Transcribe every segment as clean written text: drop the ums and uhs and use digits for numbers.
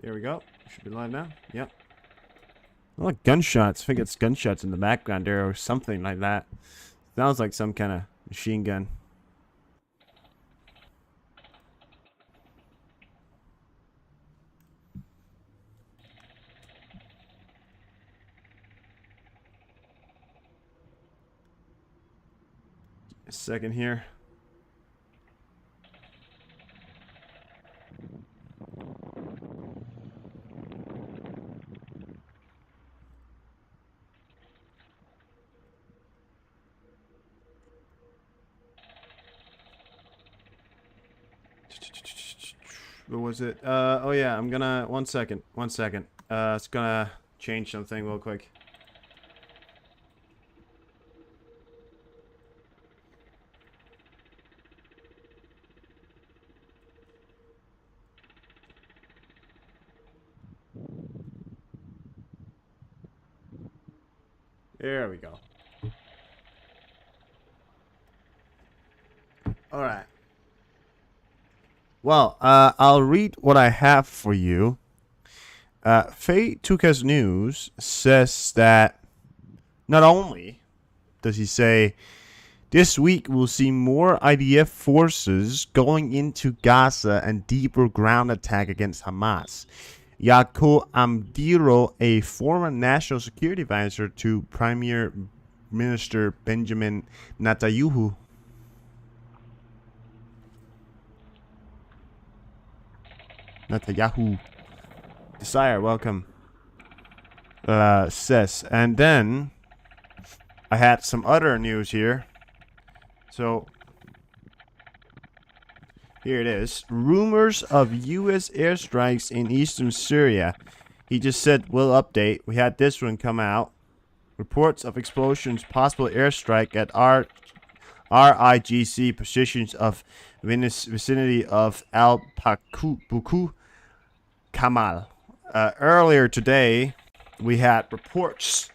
There we go. Should be live now. Yep. I like gunshots. I think it's gunshots in the background there or something like that. Sounds like some kind of machine gun. A second here. What was it? Oh yeah, I'm gonna, one second. It's gonna change something real quick. There we go. All right. Well, I'll read what I have for you. Faye Tukas News says that not only does he say this week we'll see more IDF forces going into Gaza and deeper ground attack against Hamas. Yaakov Amdiro, a former national security advisor to Premier Minister Benjamin Netanyahu, Desire, welcome. Says, and then I had some other news here. So here it is. Rumors of US airstrikes in eastern Syria. He just said we'll update. We had this one come out. Reports of explosions, possible airstrike at RIGC positions of vicinity of Buku Kamal. Earlier today, we had reports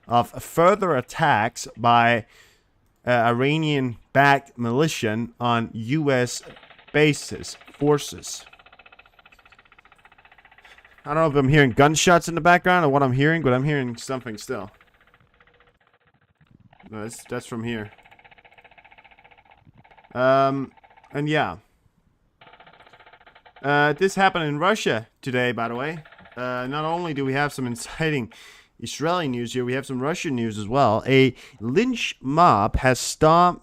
of further attacks by Iranian-backed militia on U.S. forces. I don't know if I'm hearing gunshots in the background or what I'm hearing, but I'm hearing something still. No, that's from here. And yeah. This happened in Russia today, by the way. Not only do we have some inciting Israeli news here, we have some Russian news as well. A lynch mob has stormed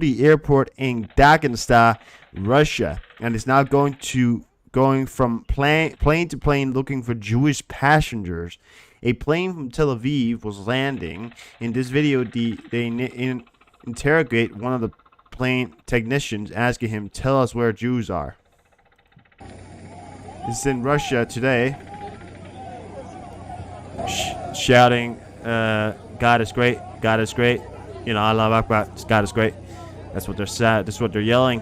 the airport in Dagestan, Russia, and is now going from plane to plane looking for Jewish passengers. A plane from Tel Aviv was landing. In this video, they interrogate one of the plane technicians, asking him, "Tell us where Jews are." This is in Russia today. Shouting, God is great, God is great. You know, Allah Akbar, God is great. That's what they're sad. That's what they're yelling.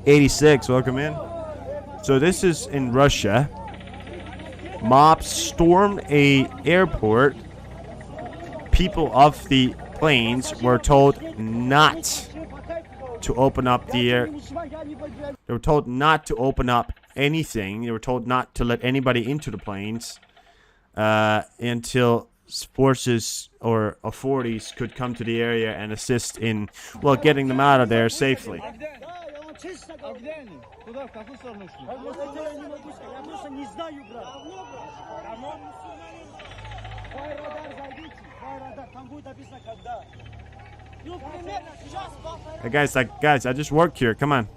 86, welcome in. So this is in Russia. Mobs stormed a airport. People of the planes were told not to open up the air. They were told not to open up anything. They were told not to let anybody into the planes until forces or authorities could come to the area and assist in, well, getting them out of there safely. Hey guys, I just work here. Come on.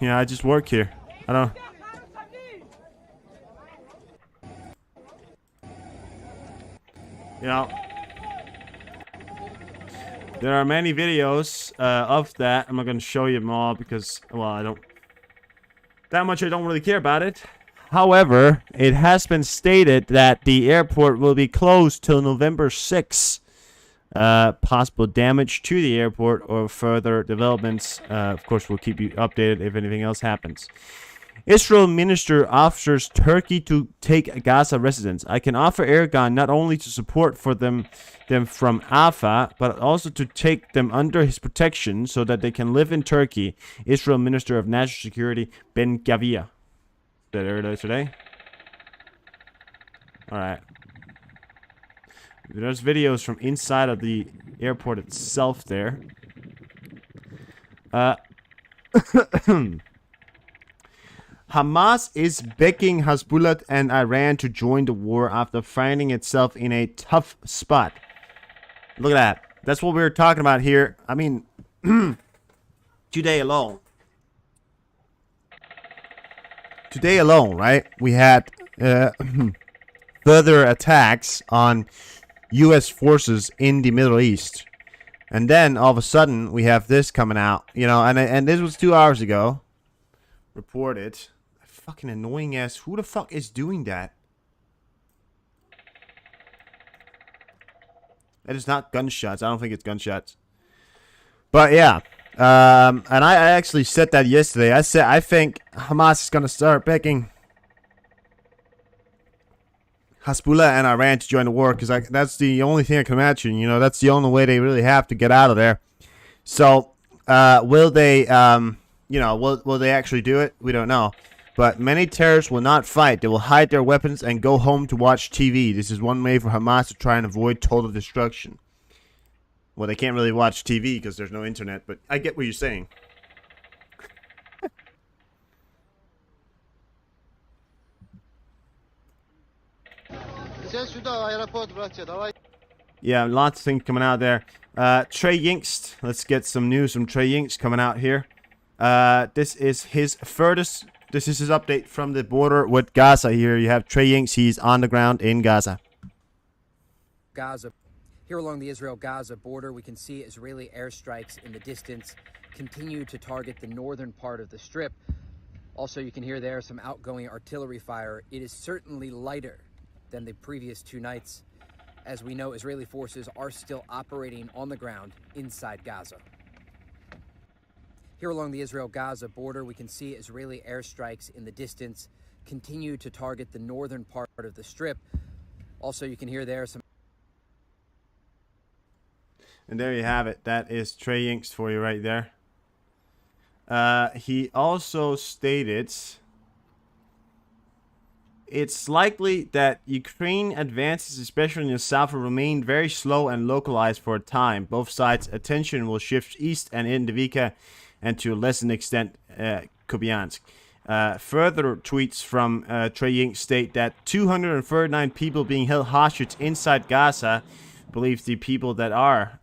Yeah, I just work here. I don't. You know, there are many videos of that. I'm not going to show you them all because, well, I don't really care about it. However, it has been stated that the airport will be closed till November 6th. Possible damage to the airport or further developments. Of course, we'll keep you updated if anything else happens. Israel minister offers Turkey to take Gaza residents. I can offer Erdogan not only to support for them from Rafah, but also to take them under his protection so that they can live in Turkey. Israel Minister of National Security Ben Gavir. That earlier today. Alright. There's videos from inside of the airport itself there. Hamas is begging Hezbollah and Iran to join the war after finding itself in a tough spot. Look at that. That's what we were talking about here. I mean, today alone. Today alone, right? We had further attacks on U.S. forces in the Middle East. And then, all of a sudden, we have this coming out. You know, and this was 2 hours ago. Reported. Fucking annoying ass. Who the fuck is doing that? That is not gunshots. I don't think it's gunshots. But yeah. And I actually said that yesterday. I said I think Hamas is going to start begging Hezbollah and Iran to join the war, because that's the only thing I can imagine. You know, that's the only way they really have to get out of there. So, will they, you know, will they actually do it? We don't know. But many terrorists will not fight. They will hide their weapons and go home to watch TV. This is one way for Hamas to try and avoid total destruction. Well, they can't really watch TV because there's no internet, but I get what you're saying. Yeah, lots of things coming out there. Trey Yingst. Let's get some news from Trey Yingst coming out here. This is his furthest. This is his update from the border with Gaza. Here you have Trey Yingst. He's on the ground in Gaza. Gaza. Here along the Israel-Gaza border, we can see Israeli airstrikes in the distance continue to target the northern part of the strip. Also, you can hear there some outgoing artillery fire. It is certainly lighter than the previous 2 nights. As we know, Israeli forces are still operating on the ground inside Gaza. Here along the Israel-Gaza border, we can see Israeli airstrikes in the distance continue to target the northern part of the strip. Also, you can hear there some... And there you have it. That is Trey Yingst for you right there. He also stated it's likely that Ukraine advances, especially in the south, will remain very slow and localized for a time. Both sides' attention will shift east and in Divika, and to a lesser extent, Kupiansk. Further tweets from Trey Yingst state that 239 people being held hostage inside Gaza. Believes the people that are,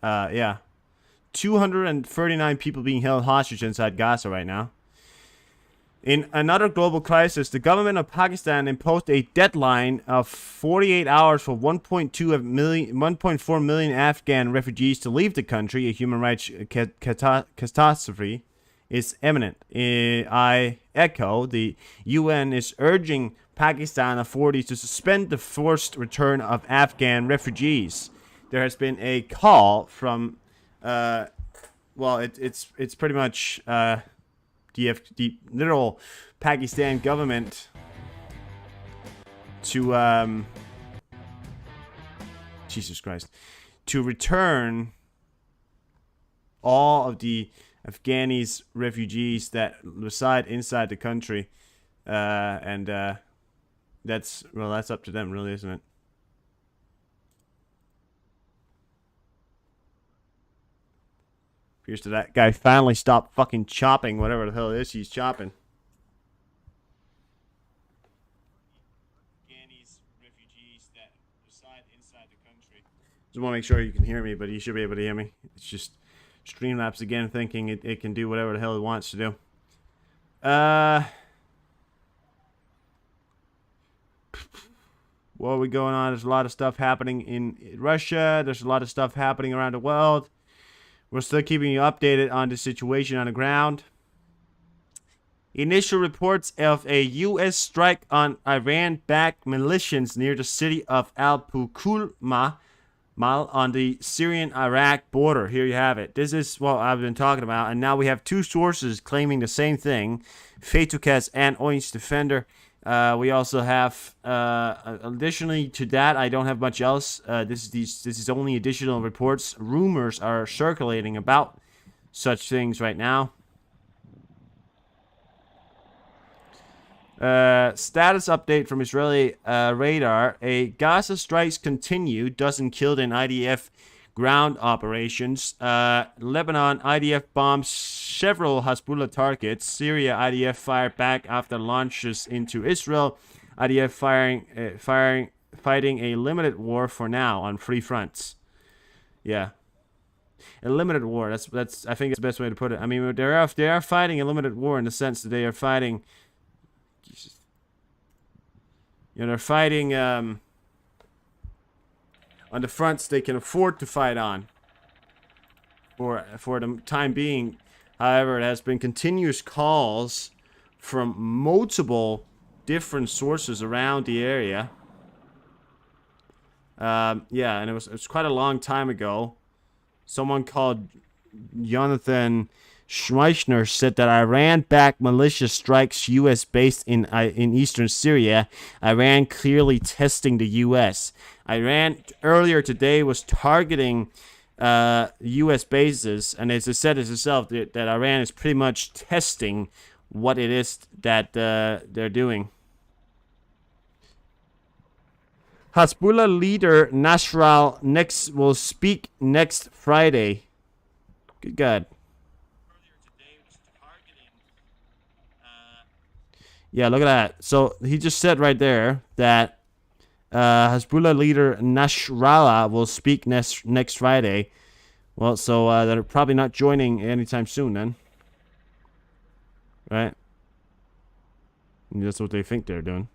239 people being held hostage inside Gaza right now. In another global crisis, the government of Pakistan imposed a deadline of 48 hours for 1.4 million Afghan refugees to leave the country. A human rights catastrophe is imminent. I echo, the UN is urging Pakistan authorities to suspend the forced return of Afghan refugees. There has been a call from, it's pretty much the literal Pakistan government to, Jesus Christ, to return all of the Afghanis refugees that reside inside the country, and that's up to them, really, isn't it? Here's to that guy finally stopped fucking chopping whatever the hell it is he's chopping. Afghanis refugees that reside inside the country. Just want to make sure you can hear me, but you should be able to hear me. It's just Streamlabs again thinking it can do whatever the hell it wants to do. What are we going on? There's a lot of stuff happening in Russia. There's a lot of stuff happening around the world. We're still keeping you updated on the situation on the ground. Initial reports of a U.S. strike on Iran-backed militias near the city of Al-Pukulma on the Syrian-Iraq border. Here you have it. This is what I've been talking about. And now we have 2 sources claiming the same thing. Fetukes and Orange Defender. We also have, additionally to that, I don't have much else. This is only additional reports. Rumors are circulating about such things right now. Status update from Israeli radar. A Gaza strikes continue. Doesn't killed in IDF ground operations. Lebanon IDF bombs several Hezbollah targets. Syria IDF fired back after launches into Israel. IDF fighting a limited war for now on three fronts. Yeah, a limited war. That's I think it's the best way to put it. I mean, they are fighting a limited war in the sense that they are fighting. They're fighting on the fronts they can afford to fight on for the time being. However, it has been continuous calls from multiple different sources around the area. Yeah, and it was quite a long time ago. Someone called Jonathan Schmeichner said that Iran-backed militia strikes U.S. based in eastern Syria. Iran clearly testing the U.S. Iran earlier today was targeting U.S. bases, and as it said itself, that Iran is pretty much testing what it is that they're doing. Hezbollah leader Nasrallah will speak next Friday. Good God. Yeah, look at that. So he just said right there that Hezbollah leader Nasrallah will speak next Friday. Well, so they're probably not joining anytime soon then. Right? And that's what they think they're doing.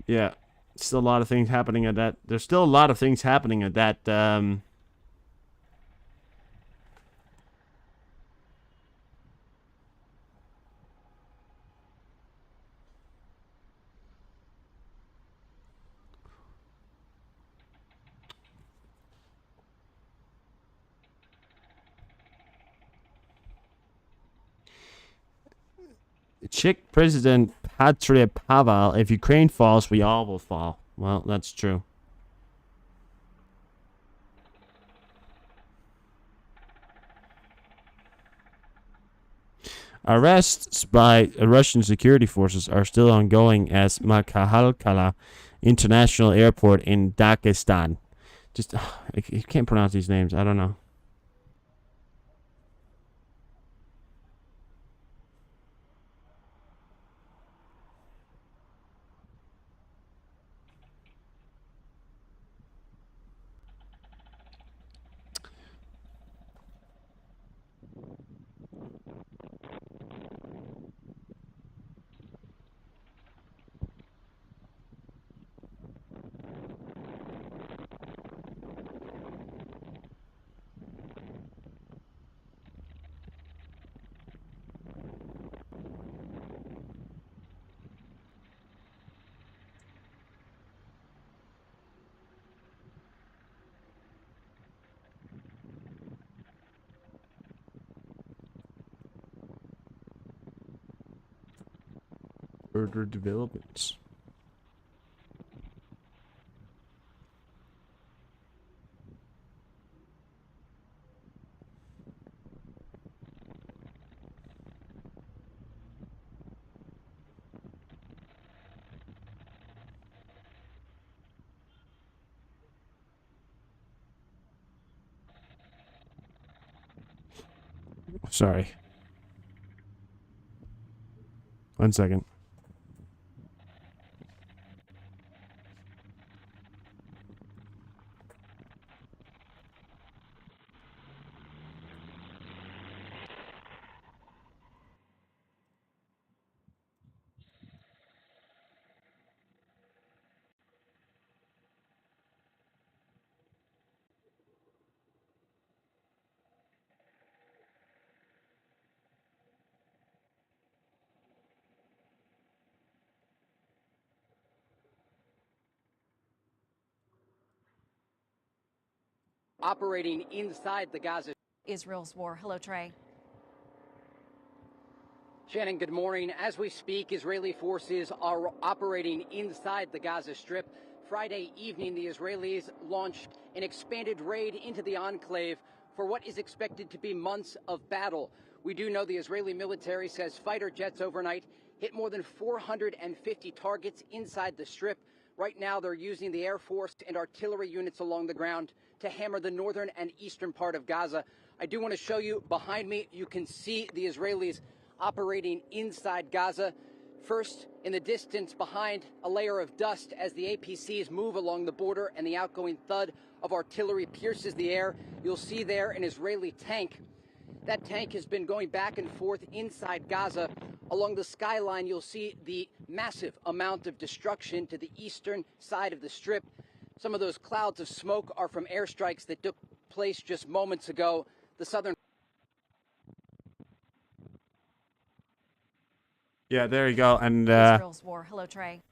Yeah. Still a lot of things happening at that. There's still a lot of things happening at that, Czech President Petr Pavel, if Ukraine falls, we all will fall. Well, that's true. Arrests by Russian security forces are still ongoing as Makhalkala International Airport in Dagestan. Just, I can't pronounce these names. I don't know. Further developments. Sorry. 1 second. Operating inside the Gaza. Israel's war. Hello, Trey. Shannon, good morning. As we speak, Israeli forces are operating inside the Gaza Strip. Friday evening, the Israelis launched an expanded raid into the enclave for what is expected to be months of battle. We do know the Israeli military says fighter jets overnight hit more than 450 targets inside the Strip. Right now, they're using the Air Force and artillery units along the ground to hammer the northern and eastern part of Gaza. I do want to show you behind me, you can see the Israelis operating inside Gaza. First, in the distance behind, a layer of dust as the APCs move along the border and the outgoing thud of artillery pierces the air. You'll see there an Israeli tank. That tank has been going back and forth inside Gaza. Along the skyline, you'll see the massive amount of destruction to the eastern side of the Strip. Some of those clouds of smoke are from airstrikes that took place just moments ago. The southern... Yeah, there you go. And Israel's war. Hello, Trey.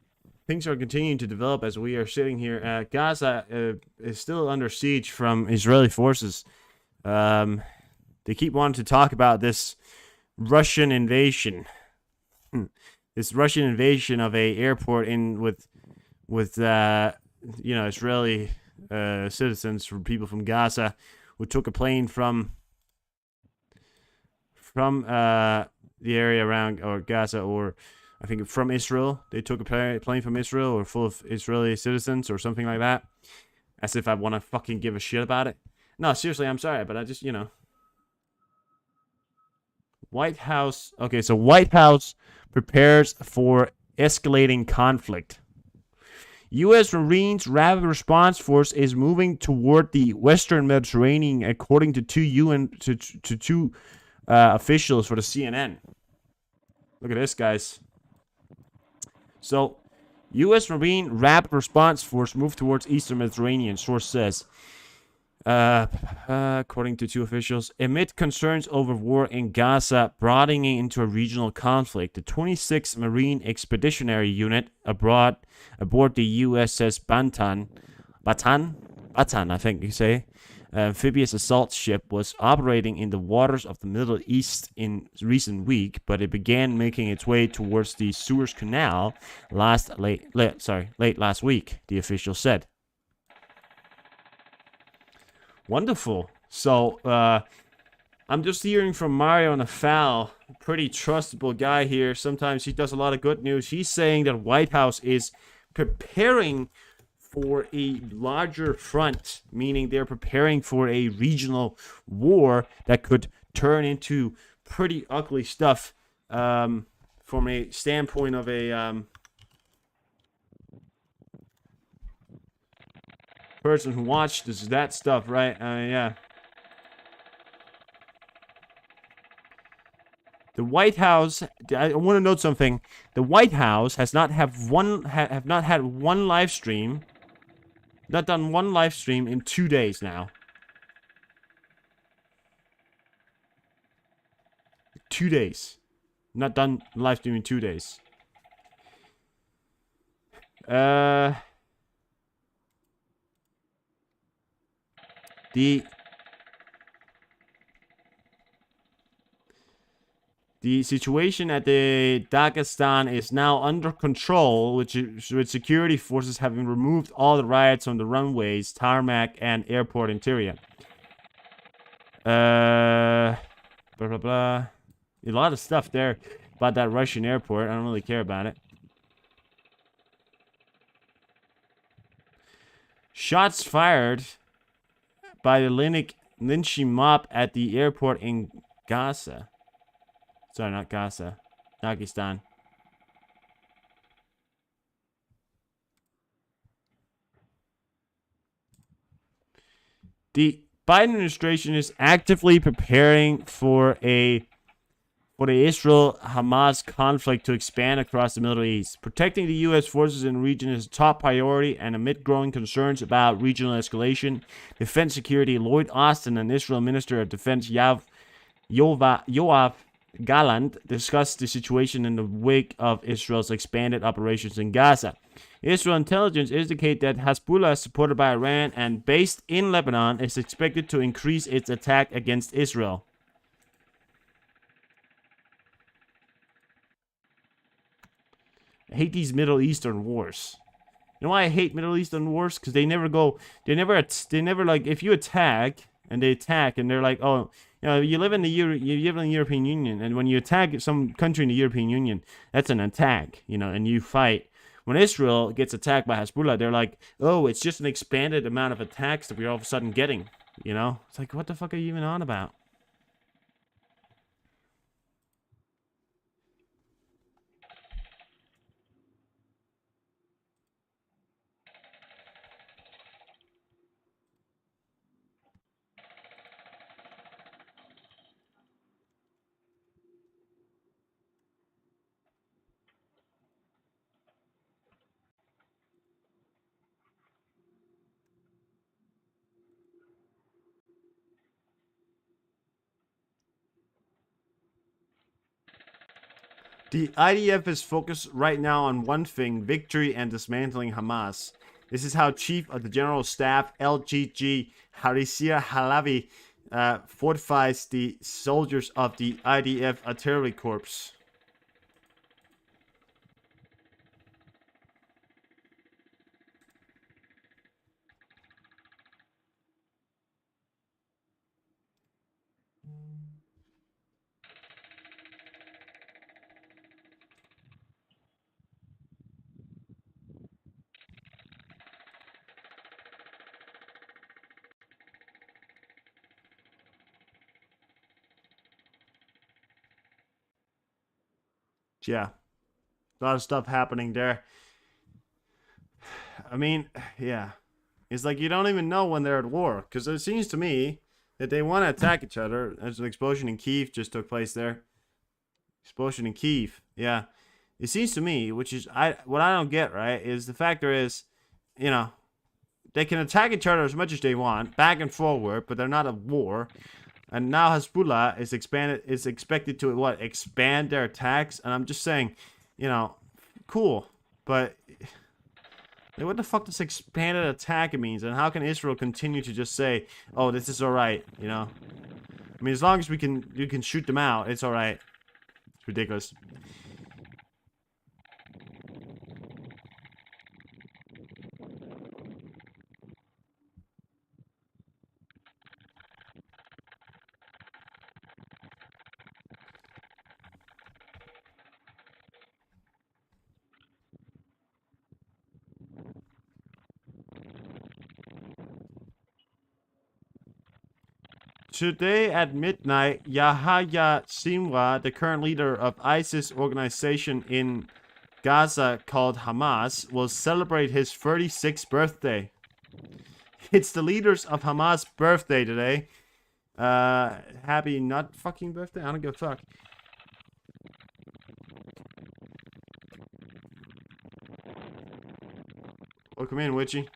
things are continuing to develop as we are sitting here. Gaza is still under siege from Israeli forces. They keep wanting to talk about this Russian invasion. This Russian invasion of a airport in with Israeli citizens, from people from Gaza, who took a plane from the area around or Gaza, or I think from Israel. They took a plane from Israel or full of Israeli citizens or something like that. As if I want to fucking give a shit about it. No, seriously, I'm sorry, but I just, White House. Okay, so White House prepares for escalating conflict. U.S. Marines Rapid Response Force is moving toward the Western Mediterranean, according to two officials for the CNN. Look at this, guys. So, U.S. Marine Rapid Response Force moved towards Eastern Mediterranean, source says. According to two officials, amid concerns over war in Gaza broadening into a regional conflict, the 26th Marine Expeditionary Unit aboard the USS Batan, I think you say, amphibious assault ship was operating in the waters of the Middle East in recent week, but it began making its way towards the Suez Canal late last week, the official said. Wonderful. So, I'm just hearing from Mario Nafal, pretty trustable guy here. Sometimes he does a lot of good news. He's saying that White House is preparing for a larger front, meaning they're preparing for a regional war that could turn into pretty ugly stuff from a standpoint of a person who watched that stuff, right? Yeah. The White House. I want to note something. The White House has not had one live stream. Not done one live stream in 2 days now. 2 days. Not done live stream in 2 days. The situation at the Dagestan is now under control, with security forces having removed all the riots on the runways, tarmac, and airport interior. Blah, blah, blah. A lot of stuff there about that Russian airport. I don't really care about it. Shots fired by the lynching mob at the airport in Gaza. Sorry, not Gaza. Dagestan. The Biden administration is actively preparing for the Israel-Hamas conflict to expand across the Middle East. Protecting the U.S. forces in the region is a top priority, and amid growing concerns about regional escalation, Defense Secretary Lloyd Austin and Israel Minister of Defense Yoav Gallant discussed the situation in the wake of Israel's expanded operations in Gaza. Israel intelligence indicate that Hezbollah, supported by Iran and based in Lebanon, is expected to increase its attack against Israel. I hate these Middle Eastern wars. You know why I hate Middle Eastern wars? Because they never like, if you attack, and they attack, and they're like, oh, you know, you live in the European Union, and when you attack some country in the European Union, that's an attack, you know, and you fight. When Israel gets attacked by Hezbollah, they're like, oh, it's just an expanded amount of attacks that we're all of a sudden getting, you know? It's like, what the fuck are you even on about? The IDF is focused right now on one thing: victory and dismantling Hamas. This is how Chief of the General Staff LGG Harisir Halavi fortifies the soldiers of the IDF Artillery Corps. Yeah, a lot of stuff happening there. I mean, yeah. It's like you don't even know when they're at war. Because it seems to me that they want to attack each other. There's an explosion in Kyiv just took place there. Explosion in Kyiv. Yeah. It seems to me, which is what I don't get, right, is the factor is, you know, they can attack each other as much as they want, back and forward, but they're not at war. And now Hezbollah is expected to what, expand their attacks, and I'm just saying, you know, cool, but like, what the fuck does expanded attack means, and how can Israel continue to just say, oh, this is all right, you know? I mean, as long as you can shoot them out, it's all right. It's ridiculous. Today at midnight, Yahya Sinwar, the current leader of ISIS organization in Gaza called Hamas, will celebrate his 36th birthday. It's the leaders of Hamas' birthday today. Happy not fucking birthday? I don't give a fuck. Welcome in, Witchy.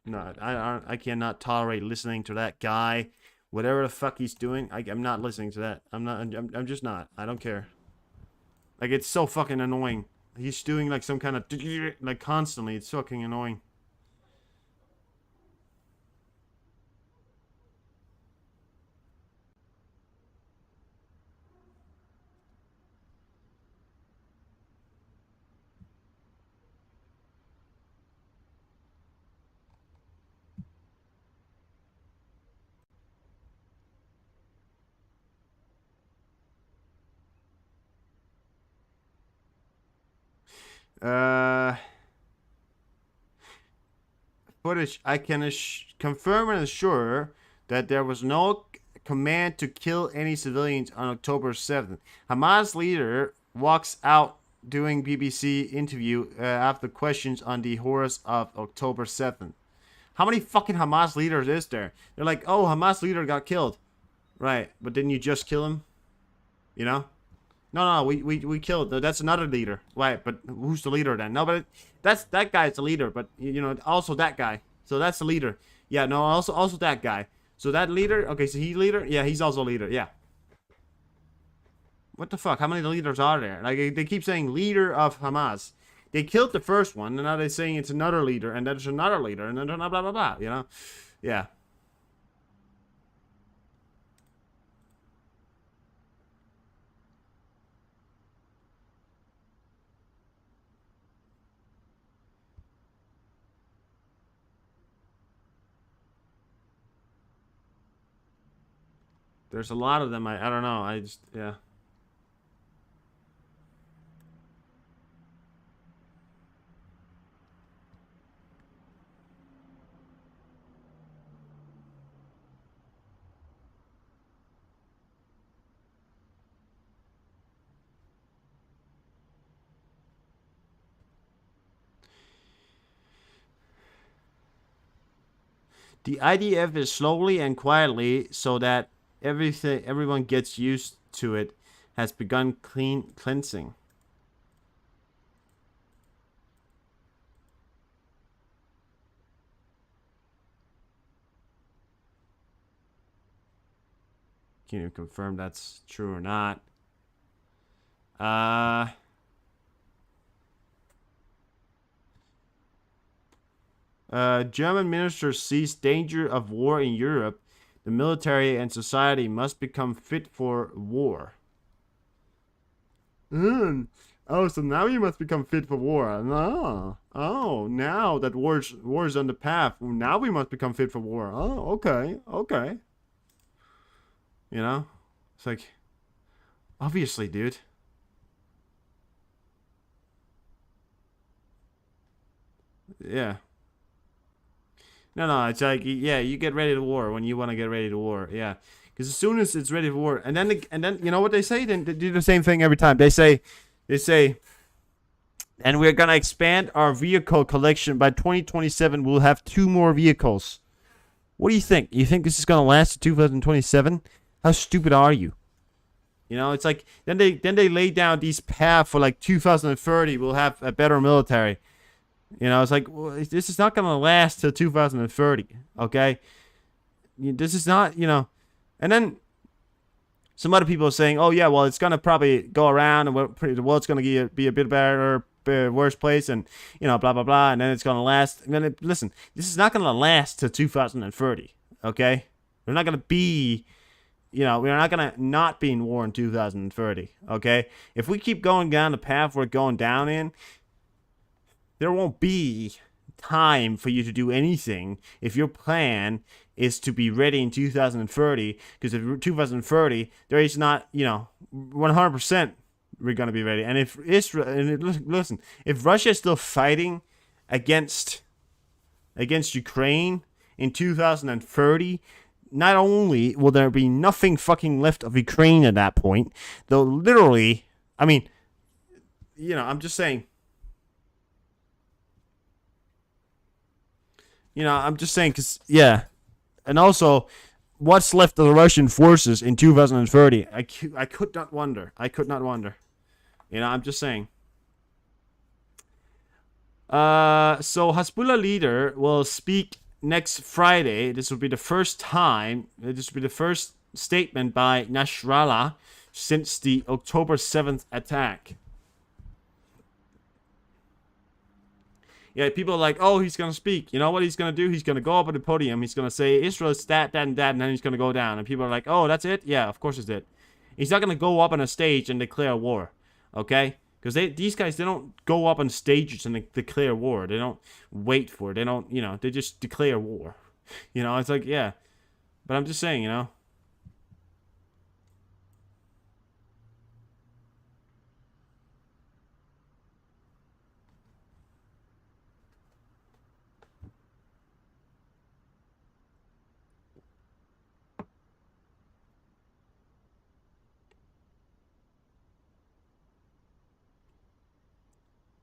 No, I cannot tolerate listening to that guy. Whatever the fuck he's doing, I'm not listening to that. I'm just not. I don't care. Like, it's so fucking annoying. He's doing like some kind of like constantly. It's fucking annoying. Footage. I can confirm and assure that there was no command to kill any civilians on October 7th. Hamas leader walks out doing BBC interview after questions on the horrors of October 7th. How many fucking Hamas leaders is there? They're like, oh, Hamas leader got killed. Right, but didn't you just kill him? You know? No, we killed. That's another leader. Right, but who's the leader then? No, but that guy's the leader. But you know, also that guy. So that's the leader. Yeah, no, also that guy. So that leader. Okay, so he's leader. Yeah, he's also leader. Yeah. What the fuck? How many leaders are there? Like they keep saying leader of Hamas. They killed the first one, and now they're saying it's another leader, and there's another leader, and then blah blah blah blah. You know? Yeah. There's a lot of them. I don't know. I just, yeah. The IDF is slowly and quietly, so that everyone gets used to it, has begun cleansing. Can you confirm that's true or not? German minister sees danger of war in Europe. The military and society must become fit for war. Oh, so now you must become fit for war. No. Oh, now that war's on the path. Now we must become fit for war. Oh, okay. Okay. You know? It's like, obviously, dude. Yeah. No, it's like, yeah, you get ready to war when you want to get ready to war. Yeah. Because as soon as it's ready for war, and then you know what they say? Then they do the same thing every time. They say, and we're gonna expand our vehicle collection by 2027. We'll have 2 more vehicles. What do you think? You think this is gonna last to 2027? How stupid are you? You know, it's like then they lay down these paths for like 2030. We'll have a better military. You know, it's like, well, this is not gonna last till 2030. Okay, this is not, you know, and then some other people are saying, oh yeah, well, it's gonna probably go around and the world's gonna be a bit better, worse place, and you know, blah blah blah, and then it's gonna last. And then listen, this is not gonna last till 2030. Okay, we're not gonna be, you know, we're not gonna not be in war in 2030. Okay, if we keep going down the path we're going down in, there won't be time for you to do anything if your plan is to be ready in 2030. Because in 2030, there is not, you know, 100% we're gonna be ready. And if Israel, and listen, if Russia is still fighting against Ukraine in 2030, not only will there be nothing fucking left of Ukraine at that point, though literally, I mean, you know, I'm just saying. You know, I'm just saying, because, yeah. And also, what's left of the Russian forces in 2030? I could not wonder. I could not wonder. You know, I'm just saying. So Hezbollah leader will speak next Friday. This will be the first time. This will be the first statement by Nasrallah since the October 7th attack. Yeah, people are like, oh, he's going to speak. You know what he's going to do? He's going to go up at the podium. He's going to say, Israel is that, and then he's going to go down. And people are like, oh, that's it? Yeah, of course it's it. He's not going to go up on a stage and declare war, okay? Because these guys, they don't go up on stages and declare war. They don't wait for it. They don't, you know, they just declare war. You know, it's like, yeah. But I'm just saying, you know.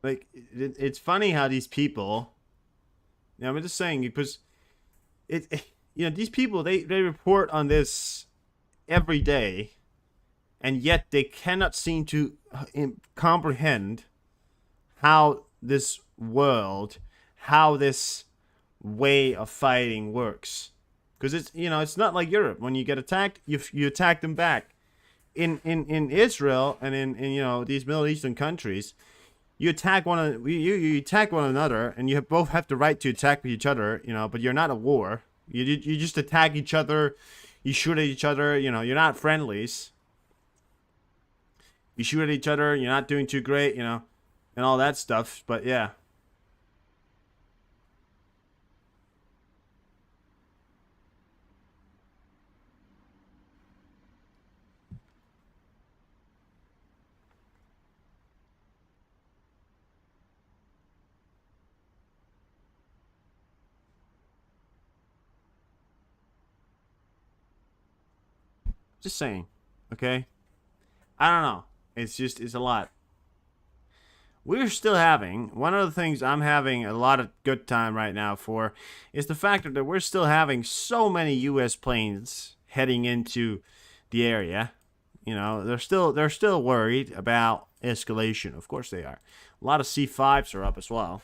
Like, it's funny how these people, you know, I'm just saying, because you know, these people, they report on this every day, and yet they cannot seem to comprehend how this world, how this way of fighting works. Because it's, you know, it's not like Europe. When you get attacked, you attack them back. In Israel and in you know, these Middle Eastern countries, you attack you attack one another, and you both have the right to attack each other, you know, but you're not at war. You just attack each other, you shoot at each other, you know, you're not friendlies. You shoot at each other, you're not doing too great, you know, and all that stuff, but yeah. Just saying. Okay? I don't know. It's a lot. We're still having, one of the things I'm having a lot of good time right now for is the fact that we're still having so many U.S. planes heading into the area. You know, they're still worried about escalation. Of course they are. A lot of C5s are up as well.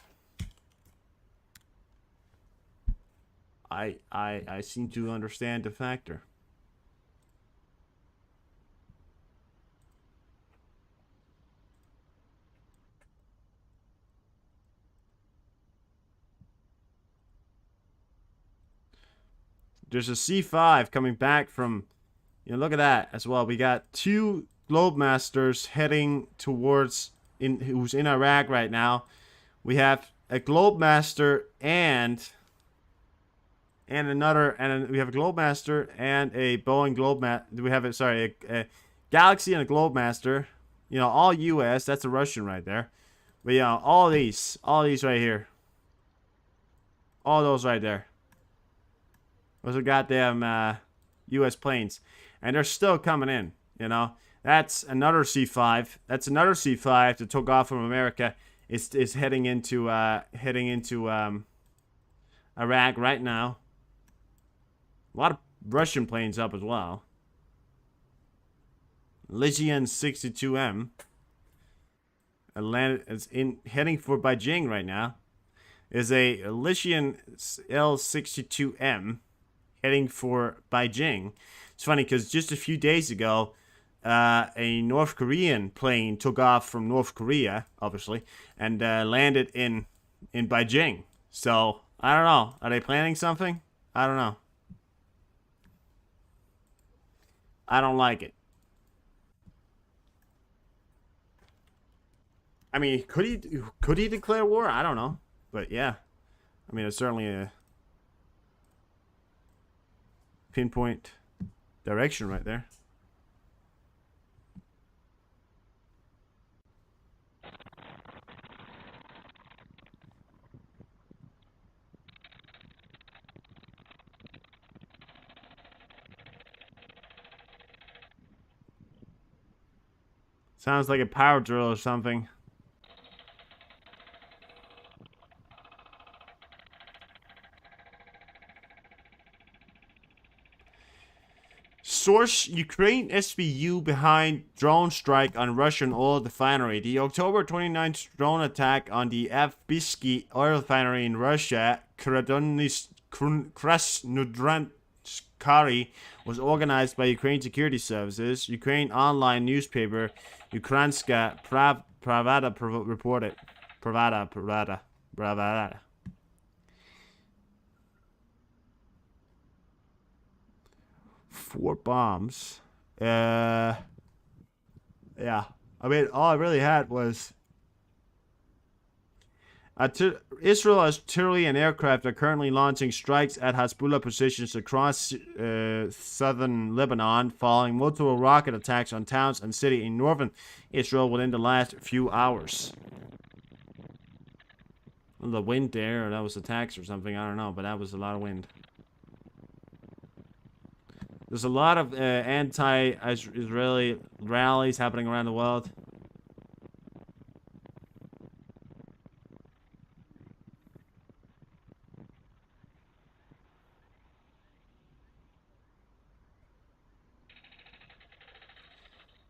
I seem to understand the factor. There's a C5 coming back from, you know, look at that as well. We got 2 Globemasters heading towards, who's in Iraq right now. We have a Globemaster and another, we have a Globemaster and a Boeing Globemaster. We have a Galaxy and a Globemaster. You know, all US. That's a Russian right there. But yeah, all these right here. All those right there. Those are goddamn U.S. planes. And they're still coming in, you know. That's another C5. That's another C5 that took off from America. Is heading into Iraq right now. A lot of Russian planes up as well. Lysian 62M. It's heading for Beijing right now. Is a Lysian L62M. Heading for Beijing. It's funny because just a few days ago, a North Korean plane took off from North Korea, obviously, and landed in Beijing. So, I don't know. Are they planning something? I don't know. I don't like it. I mean, could he declare war? I don't know. But yeah. I mean, it's certainly a pinpoint direction right there. Sounds like a power drill or something. Source: Ukraine SBU behind drone strike on Russian oil refinery. The October 29th drone attack on the Avbisky oil refinery in Russia, Krasnodranskari, was organized by Ukraine security services. Ukraine online newspaper Ukrainska Pravda reported. Pravda. 4 bombs. Yeah. I mean, all I really had was Israel artillery and aircraft are currently launching strikes at Hezbollah positions across southern Lebanon, following multiple rocket attacks on towns and cities in northern Israel within the last few hours. Well, the wind there, or that was attacks or something, I don't know, but that was a lot of wind. There's a lot of anti-Israeli rallies happening around the world.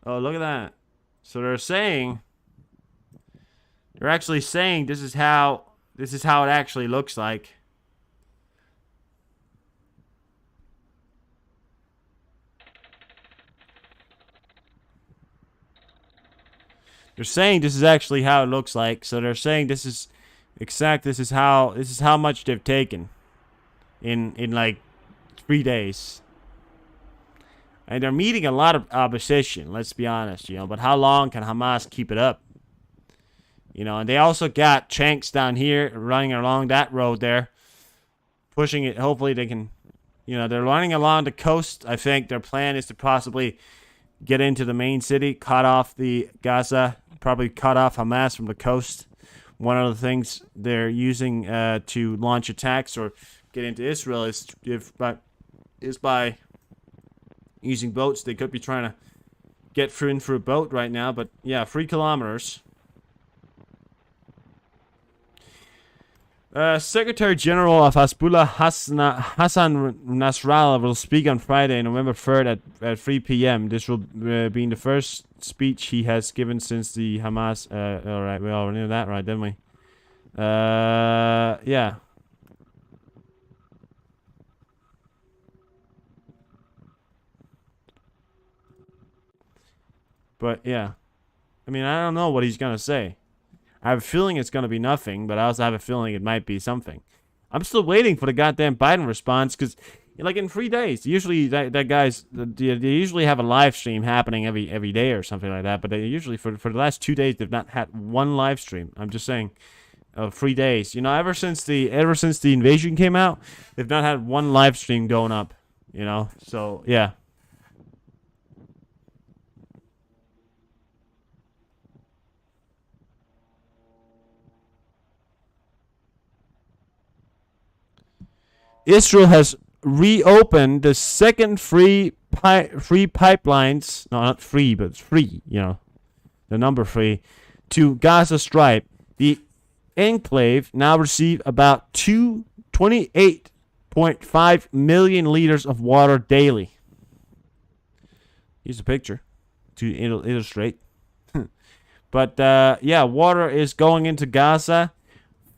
Oh, look at that. So they're actually saying this is how it actually looks like. They're saying this is actually how it looks like. So they're saying this is how much they've taken in like 3 days. And they're meeting a lot of opposition, let's be honest, you know, but how long can Hamas keep it up? You know, and they also got tanks down here running along that road there, pushing it. Hopefully they can, you know, they're running along the coast. I think their plan is to possibly get into the main city, cut off the Gaza, probably cut off Hamas from the coast. One of the things they're using to launch attacks or get into Israel is by using boats. They could be trying to get through a boat right now, but yeah, 3 kilometers. Secretary General of Hezbollah Hassan Nasrallah will speak on Friday, November 3rd at 3 p.m. This will be the first speech he has given since the Hamas. Alright, we all knew that, right, didn't we? Yeah. But, yeah. I mean, I don't know what he's gonna say. I have a feeling it's going to be nothing, but I also have a feeling it might be something. I'm still waiting for the goddamn Biden response, because, like, in 3 days, usually that guy's, they usually have a live stream happening every day or something like that, but they usually, for the last 2 days, they've not had one live stream. I'm just saying, 3 days. You know, ever since the invasion came out, they've not had one live stream going up, you know? So, yeah. Israel has reopened the second free pipelines. No, not free, but free. You know, the number 3 to Gaza Strip. The enclave now receive about 28.5 million liters of water daily. Here's a picture to illustrate. But yeah, water is going into Gaza.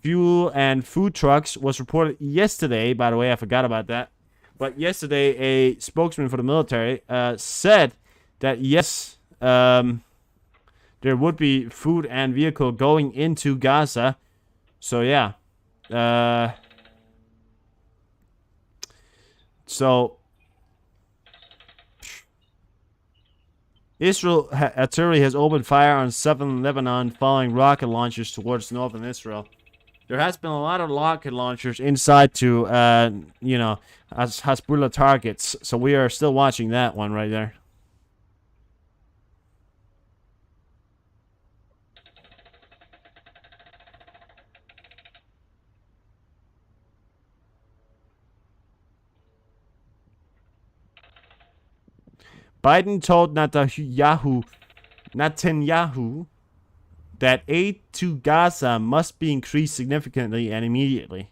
Fuel and food trucks was reported yesterday. By the way, I forgot about that. But yesterday, a spokesman for the military said that yes, there would be food and vehicle going into Gaza. So yeah, so Israel artillery has opened fire on southern Lebanon following rocket launches towards northern Israel. There has been a lot of rocket launchers inside to, you know, Hezbollah targets. So we are still watching that one right there. Biden told Netanyahu that aid to Gaza must be increased significantly and immediately.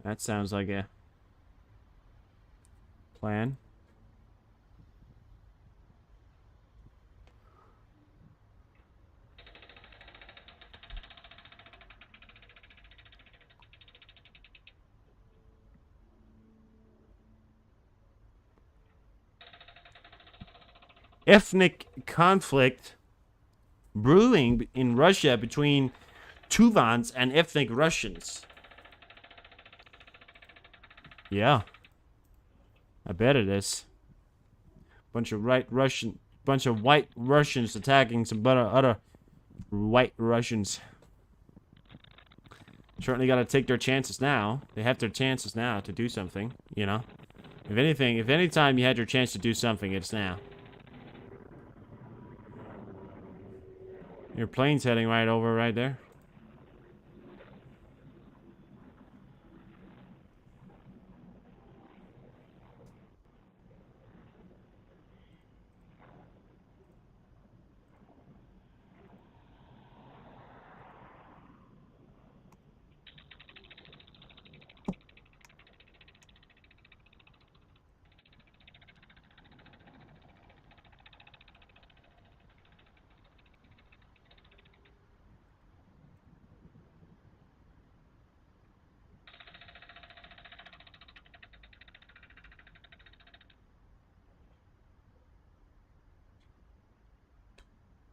That sounds like a plan. Ethnic conflict brewing in Russia between Tuvans and ethnic Russians. Yeah, I bet it is. Bunch of white Russians attacking some other white Russians. Certainly got to take their chances now. They have their chances now to do something, you know. If anything, if any time you had your chance to do something, it's now. Your plane's heading right over right there.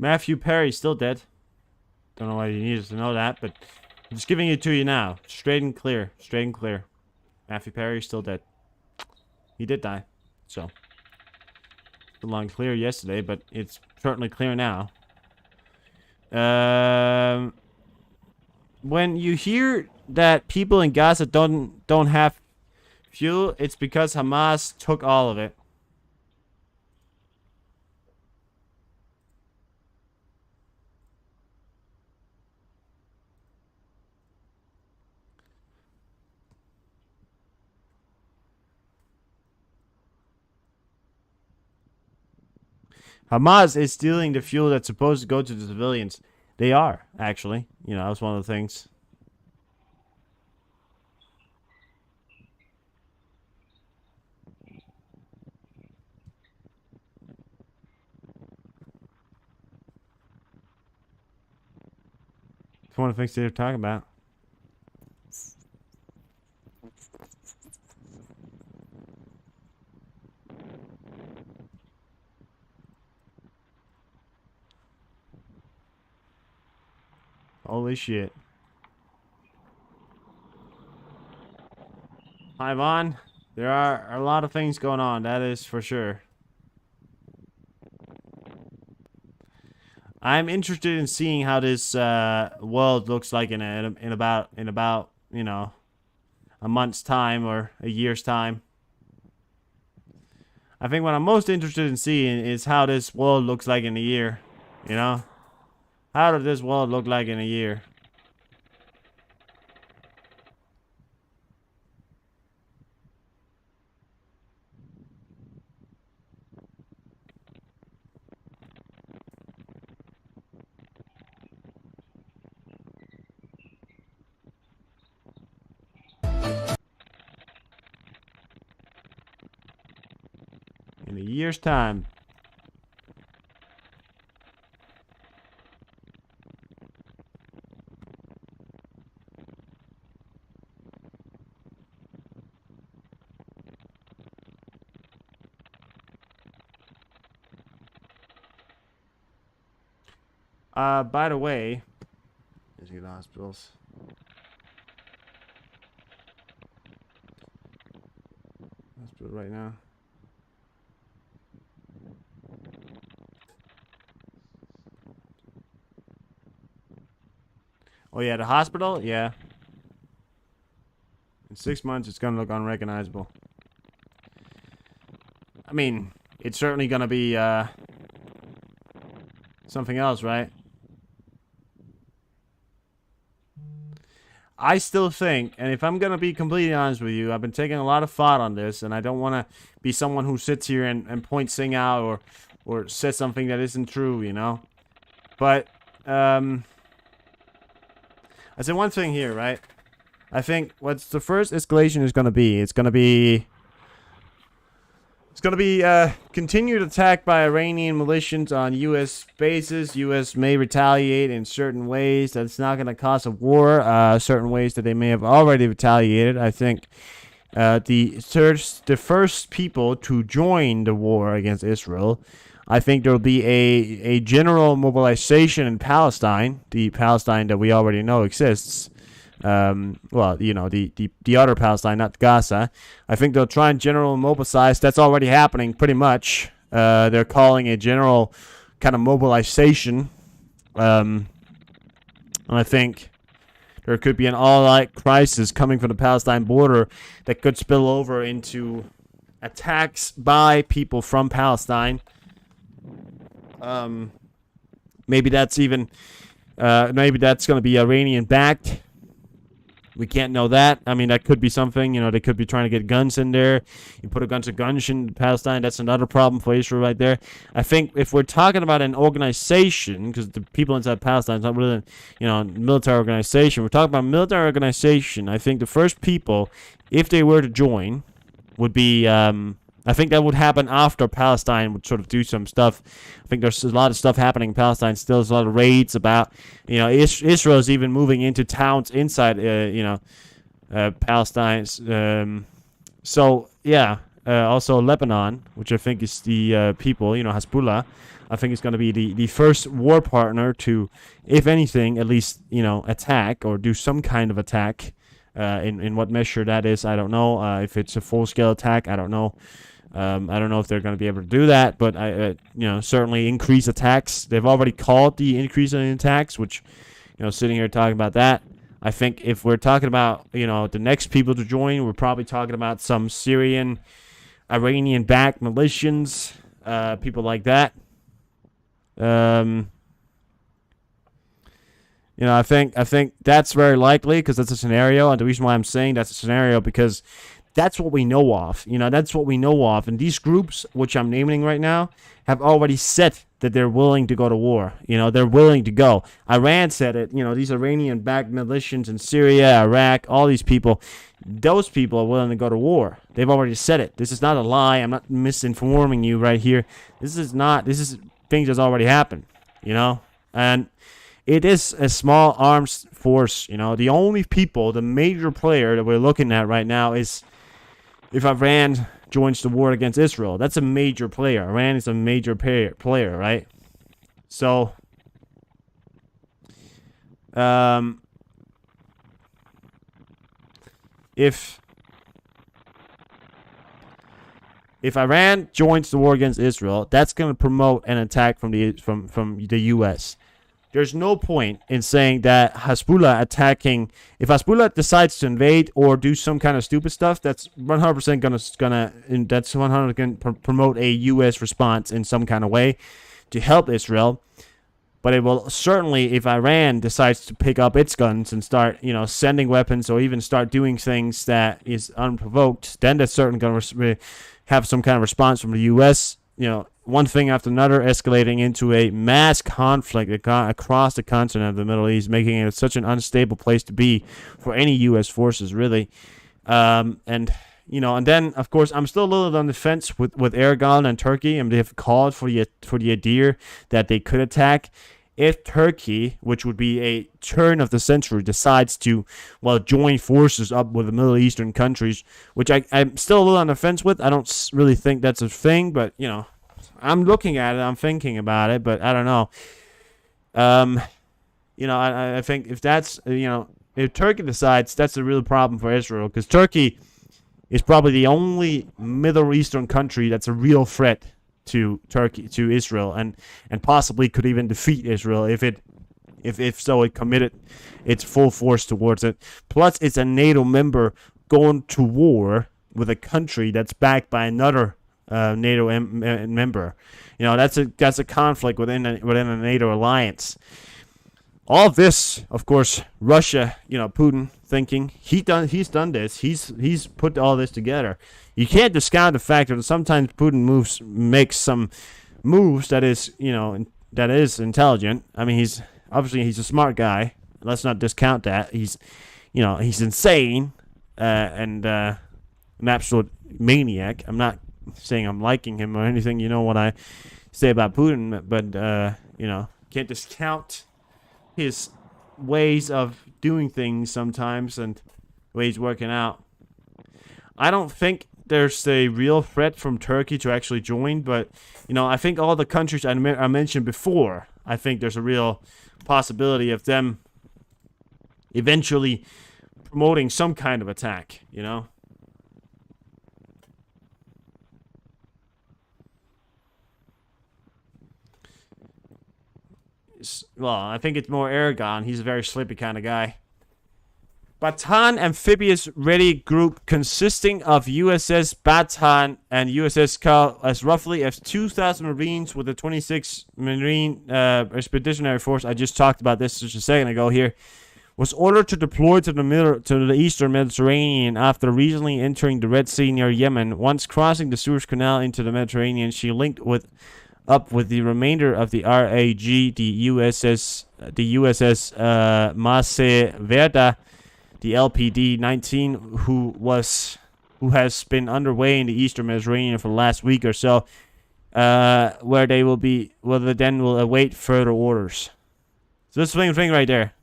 Matthew Perry still dead. Don't know why you needed to know that, but I'm just giving it to you now. Straight and clear. Straight and clear. Matthew Perry still dead. He did die. So. Still unclear yesterday, but it's certainly clear now. When you hear that people in Gaza don't have fuel, it's because Hamas took all of it. Hamas is stealing the fuel that's supposed to go to the civilians. They are, actually. You know, that's one of the things. It's one of the things they're talking about. Holy shit. Hi, Vaughn. There are a lot of things going on, that is for sure. I'm interested in seeing how this world looks like in about you know, a month's time or a year's time. I think what I'm most interested in seeing is how this world looks like in a year. You know, how does this world look like in a year? In a year's time. By the way, let's get hospitals. Hospital right now. Oh yeah, the hospital? Yeah. In 6 months, it's gonna look unrecognizable. I mean, it's certainly gonna be, something else, right? I still think, and if I'm gonna be completely honest with you, I've been taking a lot of thought on this, and I don't want to be someone who sits here and points things out or says something that isn't true, you know? But, I say one thing here, right? I think what's the first escalation is gonna be, it's gonna be continued attack by Iranian militias on U.S. bases. U.S. may retaliate in certain ways. That's not going to cause a war. Certain ways that they may have already retaliated. I think the first people to join the war against Israel, I think there will be a general mobilization in Palestine, the Palestine that we already know exists. Well, you know, the other Palestine, not Gaza. I think they'll try and general mobilize. That's already happening pretty much. They're calling a general kind of mobilization. And I think there could be an all-out crisis coming from the Palestine border that could spill over into attacks by people from Palestine. Maybe that's even, maybe that's going to be Iranian-backed. We can't know that. I mean, that could be something. You know, they could be trying to get guns in there. You put a bunch of guns in Palestine, that's another problem for Israel right there. I think if we're talking about an organization, because the people inside Palestine is not really, you know, military organization. We're talking about military organization. I think the first people, if they were to join, would be, I think that would happen after Palestine would sort of do some stuff. I think there's a lot of stuff happening in Palestine still. There's a lot of raids about, you know, Israel's even moving into towns inside, you know, Palestine. So, yeah. Also Lebanon, which I think is the people, you know, Hezbollah. I think it's going to be the first war partner to, if anything, at least, you know, attack or do some kind of attack. In what measure that is, I don't know. If it's a full-scale attack, I don't know. I don't know if they're going to be able to do that, but you know, certainly increase attacks. They've already called the increase in attacks, which, you know, sitting here talking about that. I think if we're talking about, you know, the next people to join, we're probably talking about some Syrian, Iranian-backed militias, people like that. You know, I think that's very likely because that's a scenario, and the reason why I'm saying that's a scenario because That's what we know of. That's what we know of. And these groups, which I'm naming right now, have already said that they're willing to go to war. They're willing to go. Iran said it. These Iranian-backed militias in Syria, Iraq, all these people, those people are willing to go to war. They've already said it. This is not a lie. I'm not misinforming you right here. This is things that's already happened, And it is a small arms force, The only people, the major player that we're looking at right now is if Iran joins the war against Israel. That's a major player. Iran is a major player, right? So, if Iran joins the war against Israel, that's going to promote an attack from the U.S. There's no point in saying that Hezbollah attacking. If Hezbollah decides to invade or do some kind of stupid stuff, that's 100% gonna promote a U.S. response in some kind of way to help Israel. But it will certainly, if Iran decides to pick up its guns and start, sending weapons or even start doing things that is unprovoked, then that's certainly going to have some kind of response from the U.S. One thing after another, escalating into a mass conflict across the continent of the Middle East, making it such an unstable place to be for any U.S. forces, really. And then, of course, I'm still a little on the fence with Erdogan and Turkey, and they have called for the idea that they could attack. If Turkey, which would be a turn of the century, decides to, join forces up with the Middle Eastern countries, which I'm still a little on the fence with. I don't really think that's a thing, but, I'm looking at it, I'm thinking about it, but I don't know. I think if that's, if Turkey decides, that's a real problem for Israel, because Turkey is probably the only Middle Eastern country that's a real threat to Israel, and possibly could even defeat Israel if it committed its full force towards it. Plus, it's a NATO member going to war with a country that's backed by another NATO member. That's a conflict within a NATO alliance. All of this, of course, Russia, Putin thinking he's done this. He's put all this together. You can't discount the fact that sometimes Putin makes some moves that is intelligent. I mean, he's a smart guy. Let's not discount that. He's insane and an absolute maniac. I'm not saying I'm liking him or anything. You know what I say about Putin, but can't discount his ways of doing things sometimes and ways working out. I don't think there's a real threat from Turkey to actually join, but I think all the countries I mentioned before, I think there's a real possibility of them eventually promoting some kind of attack, Well, I think it's more Aragon. He's a very slippy kind of guy. Bataan Amphibious Ready Group, consisting of USS Bataan and USS Cal, as roughly as 2,000 Marines with the 26th Marine Expeditionary Force. I just talked about this just a second ago here. Was ordered to deploy to the eastern Mediterranean after recently entering the Red Sea near Yemen. Once crossing the Suez Canal into the Mediterranean, she linked up with the remainder of the RAG, the USS Mace Verda, the LPD-19, who has been underway in the eastern Mediterranean for the last week or so, where they will await further orders. So this thing right there.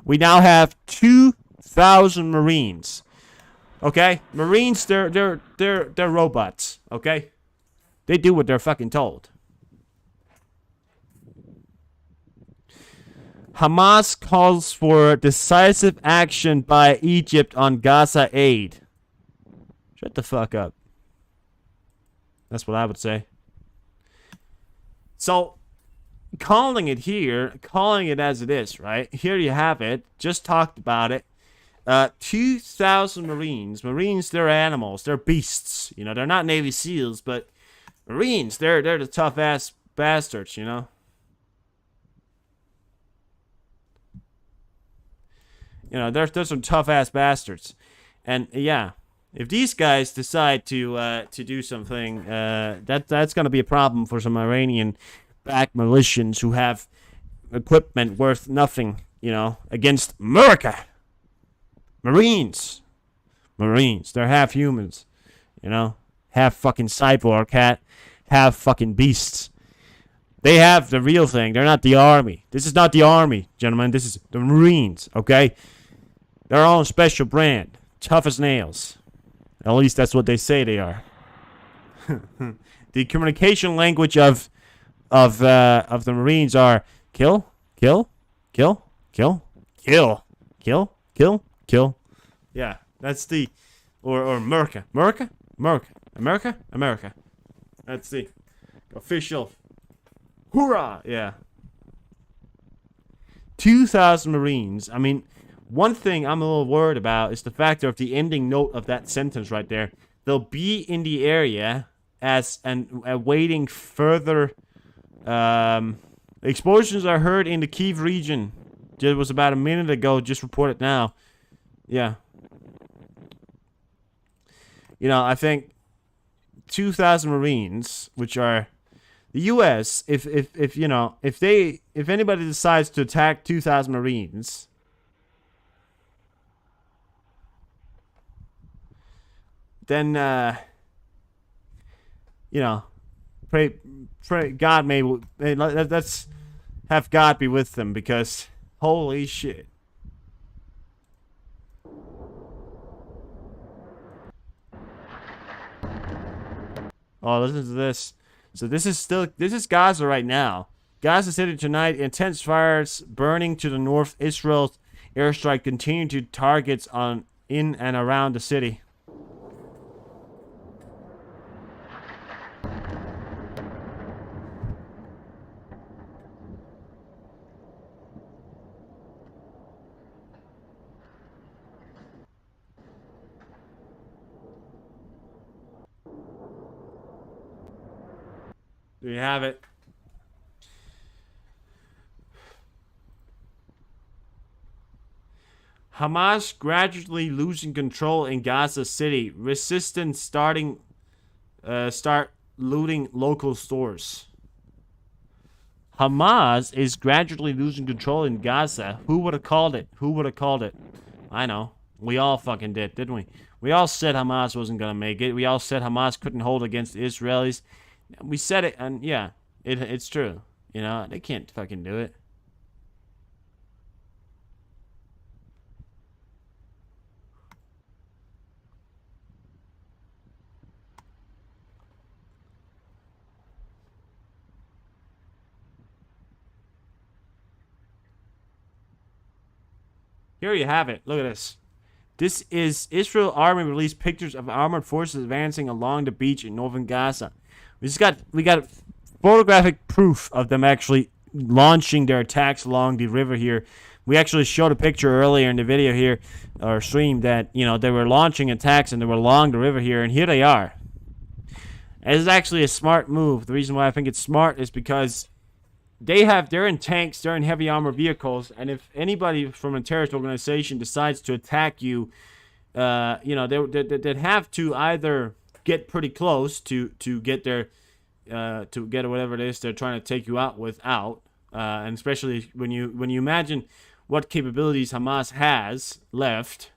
We now have 2,000 Marines. Okay, Marines, they're robots. Okay, they do what they're fucking told. Hamas calls for decisive action by Egypt on Gaza aid. Shut the fuck up. That's what I would say. So, calling it as it is, right? Here you have it. Just talked about it. 2,000 Marines. Marines, they're animals. They're beasts. They're not Navy SEALs, but Marines, they're the tough-ass bastards, They're some tough-ass bastards. And, yeah, If these guys decide to do something, that's gonna be a problem for some Iranian-backed militias who have equipment worth nothing, you know, against America. Marines. They're half humans, you know, half fucking cyborg, half fucking beasts. They have the real thing. They're not the army. This is not the army, gentlemen. This is the Marines, okay? Their own special brand. Tough as nails. At least that's what they say they are. The communication language of the Marines are kill, kill, kill, kill, kill, kill, kill, kill. Yeah, that's the or America. That's the official. Hoorah! Yeah. 2,000 Marines. I mean, one thing I'm a little worried about is the fact of the ending note of that sentence right there. They'll be in the area awaiting further explosions are heard in the Kyiv region. It was about a minute ago. Just reported now. Yeah. You know, I think 2,000 Marines, which are the U.S., if anybody decides to attack 2,000 Marines, then pray God let's have God be with them, because holy shit. Oh, listen to this. So this is Gaza right now. Gaza City tonight. Intense fires burning to the north. Israel's airstrike continue to targets in and around the city. There you have it. Hamas gradually losing control in Gaza City. Resistance start looting local stores. Hamas is gradually losing control in Gaza. Who would have called it? I know. We all fucking did, didn't we? We all said Hamas wasn't gonna make it. We all said Hamas couldn't hold against the Israelis. We said it, and yeah, it's true. You know, they can't fucking do it. Here you have it. Look at this. This is Israel Army released pictures of armored forces advancing along the beach in northern Gaza. We got photographic proof of them actually launching their attacks along the river here. We actually showed a picture earlier in the video here, or stream, that, you know, they were launching attacks and they were along the river here, and here they are. And it's actually a smart move. The reason why I think it's smart is because they're in tanks, they're in heavy armor vehicles, and if anybody from a terrorist organization decides to attack you, they'd have to either get pretty close to get their to get whatever it is they're trying to take you out without, and especially when you imagine what capabilities Hamas has left,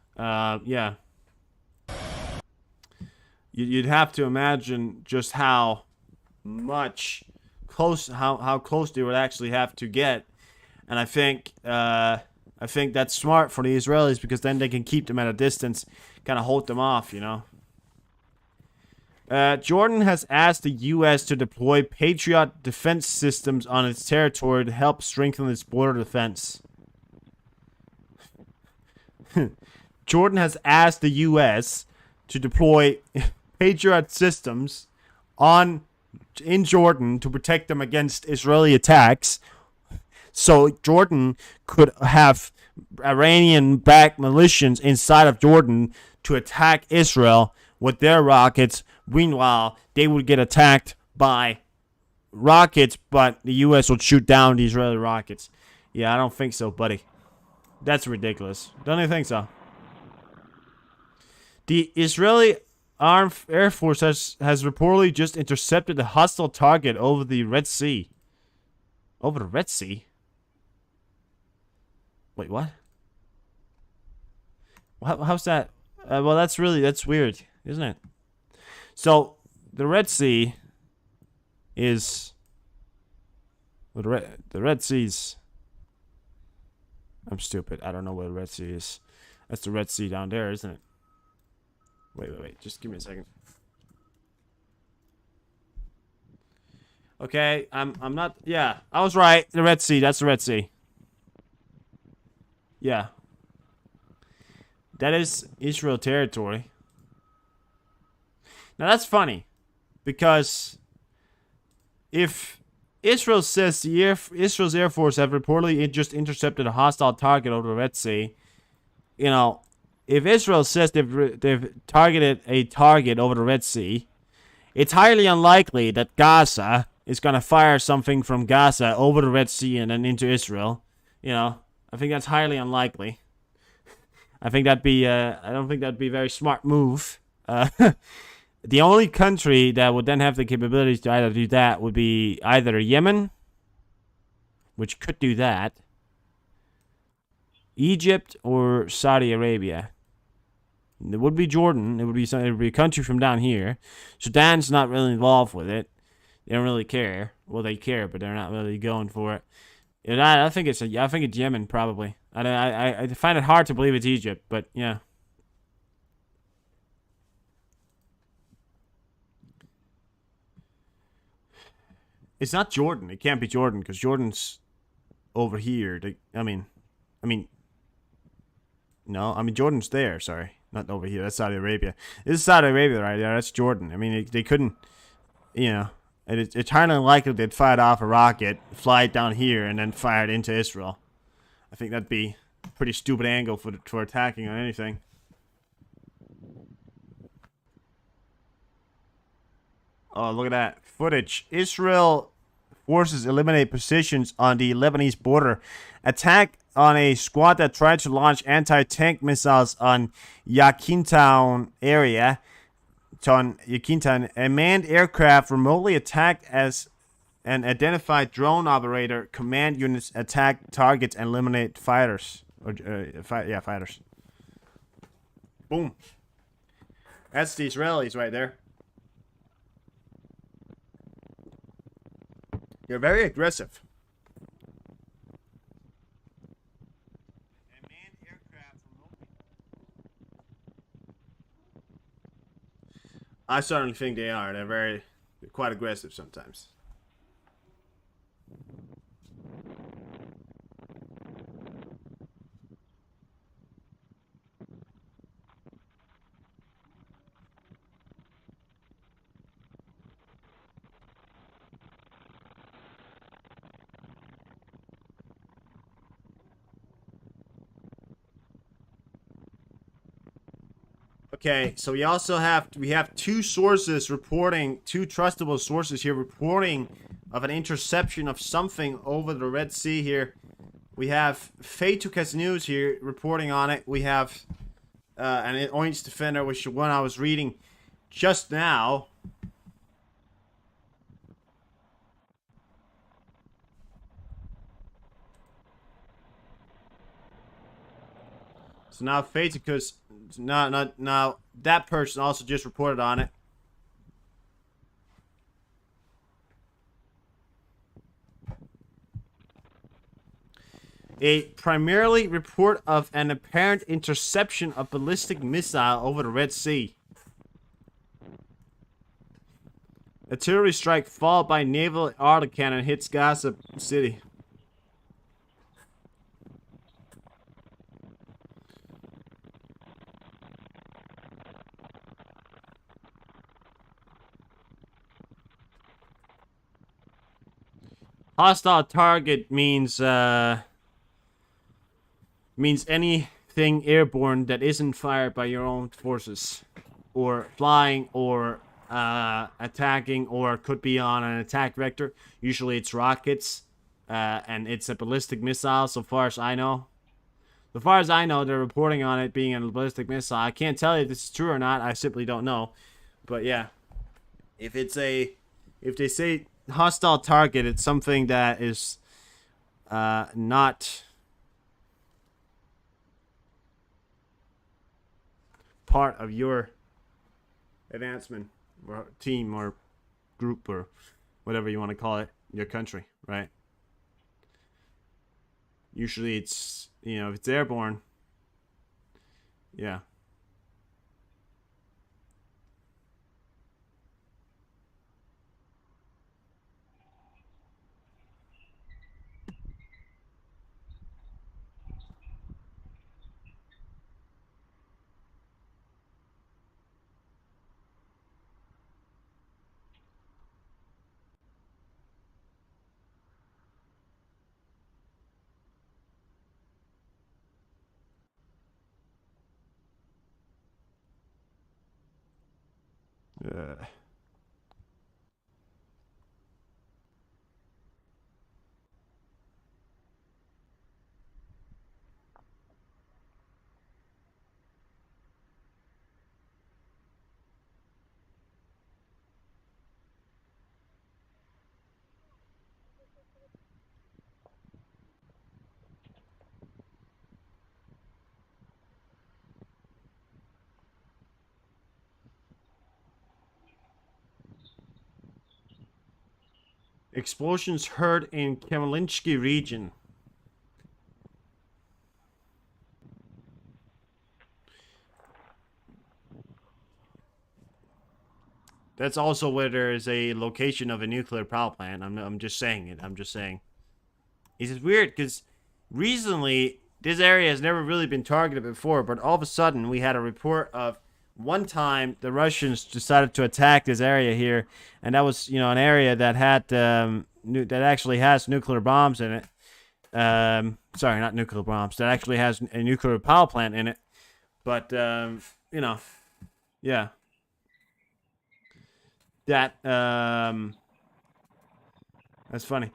you'd have to imagine just how close they would actually have to get, and I think that's smart for the Israelis, because then they can keep them at a distance, kind of hold them off, you know. Jordan has asked the U.S. to deploy Patriot defense systems on its territory to help strengthen its border defense. Jordan has asked the U.S. to deploy Patriot systems in Jordan to protect them against Israeli attacks, so Jordan could have Iranian-backed militias inside of Jordan to attack Israel with their rockets. Meanwhile, they would get attacked by rockets, but the U.S. would shoot down the Israeli rockets. Yeah, I don't think so, buddy. That's ridiculous. Don't you think so? The Israeli Armed Air Force has reportedly just intercepted a hostile target over the Red Sea. Over the Red Sea? Wait, what? How's that? Well, that's weird, isn't it? So, the Red Sea is... Well, the Red Sea's... I'm stupid. I don't know where the Red Sea is. That's the Red Sea down there, isn't it? Wait. Just give me a second. Okay, I'm not... Yeah, I was right. The Red Sea. That's the Red Sea. Yeah. That is Israel territory. Now, that's funny. Because... if... Israel says Israel's Air Force have reportedly just intercepted a hostile target over the Red Sea. You know, if Israel says they've targeted a target over the Red Sea, it's highly unlikely that Gaza is going to fire something from Gaza over the Red Sea and then into Israel. You know, I think that's highly unlikely. I think that'd be, I don't think that'd be a very smart move. The only country that would then have the capabilities to either do that would be either Yemen, which could do that, Egypt, or Saudi Arabia. It would be Jordan. It would be a country from down here. Sudan's not really involved with it. They don't really care. Well, they care, but they're not really going for it. And I think it's Yemen probably. I find it hard to believe it's Egypt, but yeah. It's not Jordan. It can't be Jordan because Jordan's over here. No, Jordan's there. Sorry, not over here. That's Saudi Arabia. This is Saudi Arabia right there. That's Jordan. I mean, they couldn't, you know, it's highly unlikely they'd fired off a rocket, fly it down here, and then fire it into Israel. I think that'd be a pretty stupid angle for attacking on anything. Oh, look at that footage. Israel forces eliminate positions on the Lebanese border. Attack on a squad that tried to launch anti-tank missiles on Yakintown area. A manned aircraft remotely attacked as an identified drone operator. Command units attack targets and eliminate fighters. Fighters. Boom. That's the Israelis right there. You're very aggressive. I certainly think they are. They're quite aggressive sometimes. Okay, so we have two sources reporting, two trustable sources here reporting of an interception of something over the Red Sea here. We have Fatukas News here reporting on it. We have an Orange Defender, which is one I was reading just now. So now Fatukas, now that person also just reported on it. A primarily report of an apparent interception of ballistic missile over the Red Sea. Artillery strike followed by naval autocannon hits Gaza City. Hostile target means anything airborne that isn't fired by your own forces, or flying, or attacking, or could be on an attack vector. Usually it's rockets, and it's a ballistic missile, so far as I know. As far as I know, they're reporting on it being a ballistic missile. I can't tell you if this is true or not. I simply don't know. But yeah, if they say hostile target, it's something that is not part of your advancement or team or group or whatever you want to call it, your country, right? Usually it's, if it's airborne, yeah. Uh, explosions heard in Kamalinsky region. That's also where there is a location of a nuclear power plant. I'm just saying it. I'm just saying. It's weird because recently this area has never really been targeted before, but all of a sudden we had a report of one time the Russians decided to attack this area here, and that was an area that had that actually has nuclear bombs in it. Sorry, not nuclear bombs. That actually has a nuclear power plant in it. But yeah. That's funny.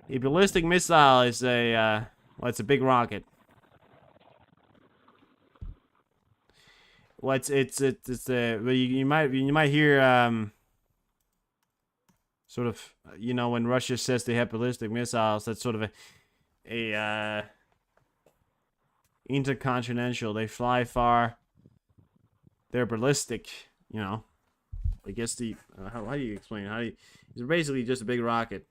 A ballistic missile is it's a big rocket. Well, well, you might hear sort of when Russia says they have ballistic missiles, that's sort of a intercontinental. They fly far. They're ballistic. I guess how do you explain? It's basically just a big rocket.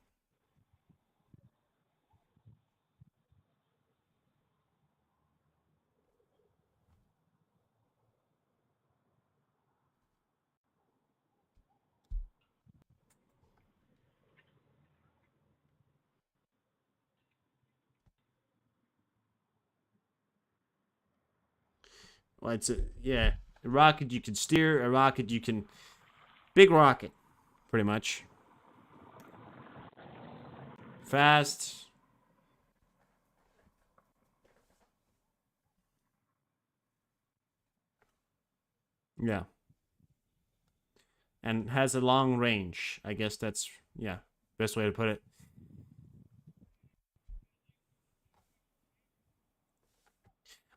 Well, it's a rocket you can steer, a rocket you can big rocket, pretty much. Fast. Yeah. And has a long range. I guess that's, best way to put it.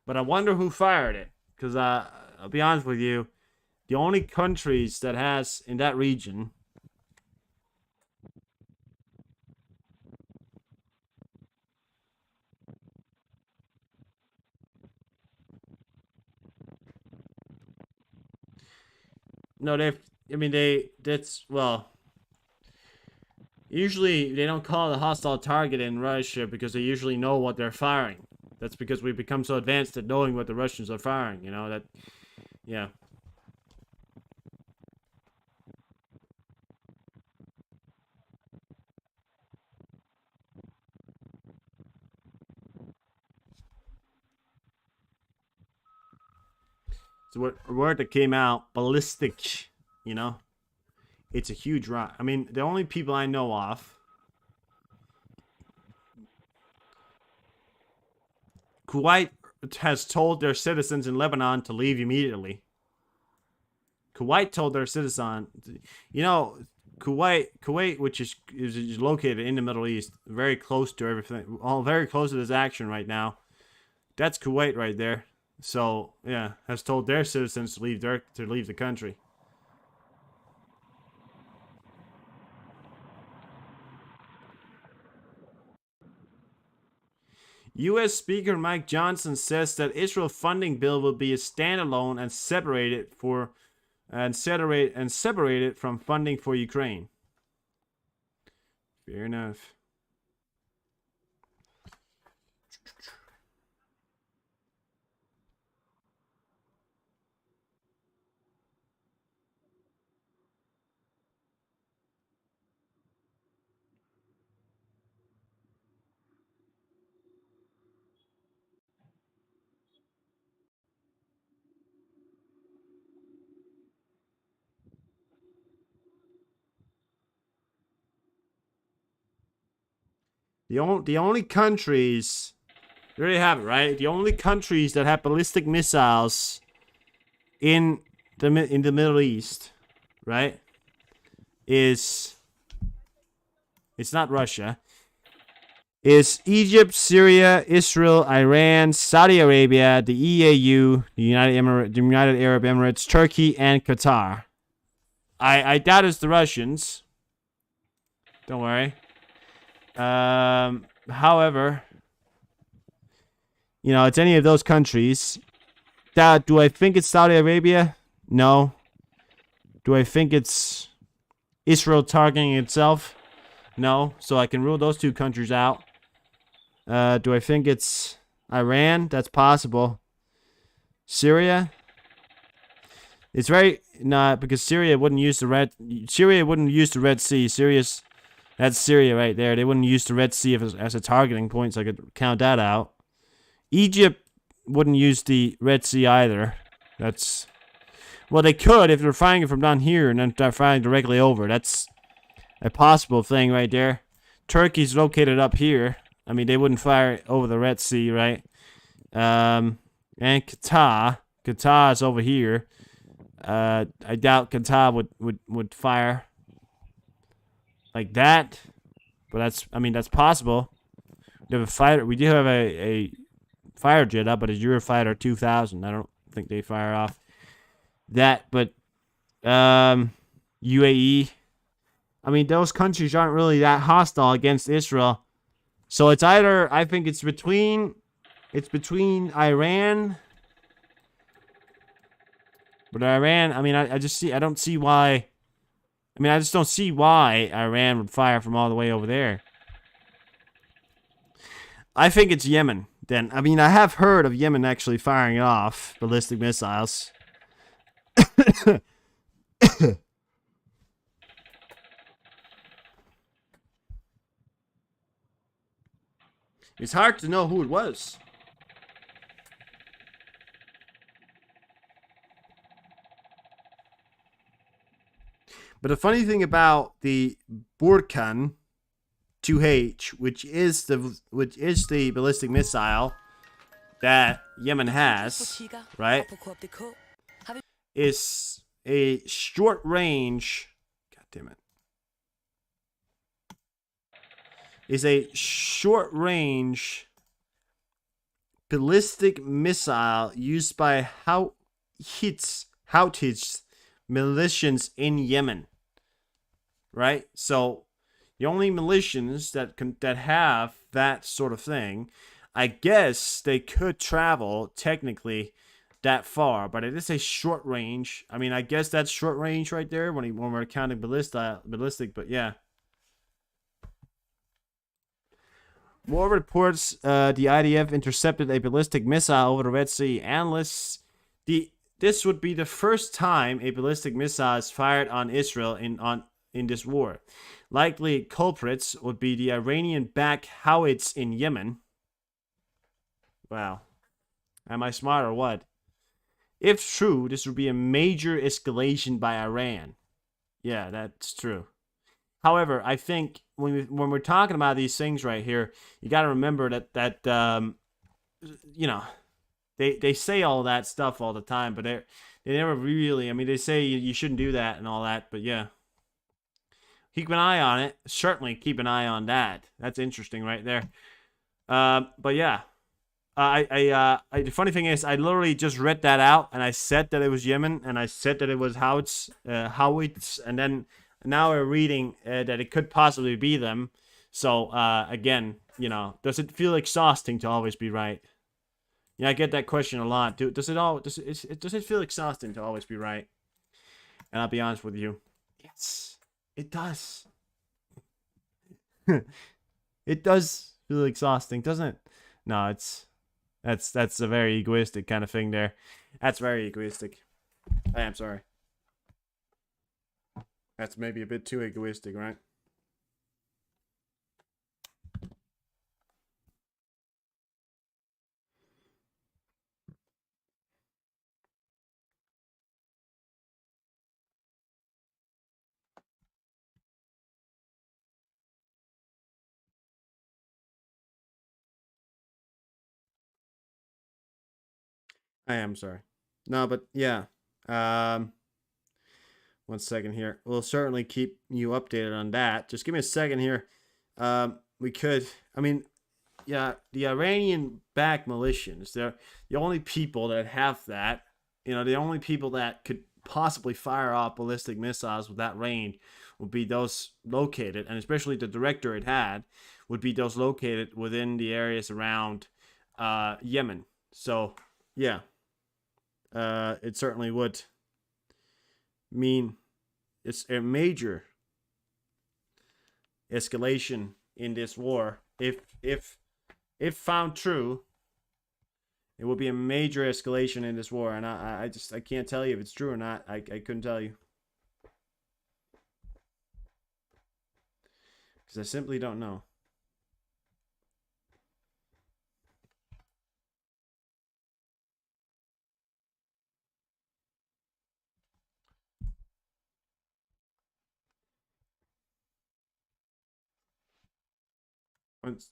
But I wonder who fired it. Because I'll be honest with you, the only countries that has in that region no, usually they don't call it a hostile target in Russia because they usually know what they're firing. That's because we've become so advanced at knowing what the Russians are firing, yeah. So a word that came out, ballistic, it's a huge rock. I mean, the only people I know of Kuwait has told their citizens in Lebanon to leave immediately. Kuwait told their citizens, Kuwait, which is located in the Middle East, very close to everything, all very close to this action right now. That's Kuwait right there. So, yeah, has told their citizens to leave the country. U.S. Speaker Mike Johnson says that Israel funding bill will be a standalone and separated from funding for Ukraine. Fair enough. The only countries, there you have it, right? The only countries that have ballistic missiles in the Middle East, right, it's not Russia. Is Egypt, Syria, Israel, Iran, Saudi Arabia, the EAU, the United Arab Emirates, Turkey, and Qatar. I doubt it's the Russians. Don't worry. However, you know, it's any of those countries. Do I think it's Saudi Arabia? No. Do I think it's Israel targeting itself? No. So I can rule those two countries out. Do I think it's Iran? That's possible. Syria? It's very not because Syria wouldn't use the Red Sea. That's Syria right there. They wouldn't use the Red Sea as a targeting point, so I could count that out. Egypt wouldn't use the Red Sea either. Well, they could if they're firing it from down here and then they're firing directly over. That's a possible thing right there. Turkey's located up here. I mean, they wouldn't fire over the Red Sea, right? And Qatar is over here. I doubt Qatar would fire like that, but that's possible. We have a fighter. We do have a fire jet up, but it's Eurofighter 2000. I don't think they fire off that, but UAE. I mean, those countries aren't really that hostile against Israel, so it's either I think it's between Iran. But Iran, I mean, I just don't see why. I mean, I just don't see why Iran would fire from all the way over there. I think it's Yemen, then. I mean, I have heard of Yemen actually firing off ballistic missiles. It's hard to know who it was. But the funny thing about the Burkan 2H, which is the ballistic missile that Yemen has, right, is a short range. God damn it. Is a short range ballistic missile used by Houthis militias in Yemen, right? So the only militias that have that sort of thing, I guess they could travel technically that far, but it is a short range. I mean, I guess that's short range right there when we're counting ballistic, but yeah. More reports: the IDF intercepted a ballistic missile over the Red Sea. Analysts, this would be the first time a ballistic missile is fired on Israel in this war. Likely culprits would be the Iranian-backed Houthis in Yemen. Wow. Am I smart or what? If true, this would be a major escalation by Iran. Yeah, that's true. However, I think when we're talking about these things right here, you got to remember that you know, they say all that stuff all the time, but they never really. I mean, they say you shouldn't do that and all that, but yeah, keep an eye on it. Certainly, keep an eye on that. That's interesting right there. But yeah, The funny thing is, I literally just read that out, and I said that it was Yemen, and I said that it was Houthis, and then now we're reading that it could possibly be them. So again, you know, does it feel exhausting to always be right? Yeah, I get that question a lot. Does it feel exhausting to always be right? And I'll be honest with you, yes, it does. It does feel exhausting, doesn't it? No, that's a very egoistic kind of thing there. That's very egoistic. I am sorry. That's maybe a bit too egoistic, right? I am sorry. No, but yeah. Um, 1 second here. We'll certainly keep you updated on that. Just give me a second here. We could. I mean, yeah, the Iranian-backed militias. They're the only people that have that. You know, the only people that could possibly fire off ballistic missiles with that range would be those located, and especially the director it had, would be those located within the areas around Yemen. So, yeah. It certainly would mean it's a major escalation in this war. If found true, it would be a major escalation in this war, and I can't tell you if it's true or not. I couldn't tell you because I simply don't know. Once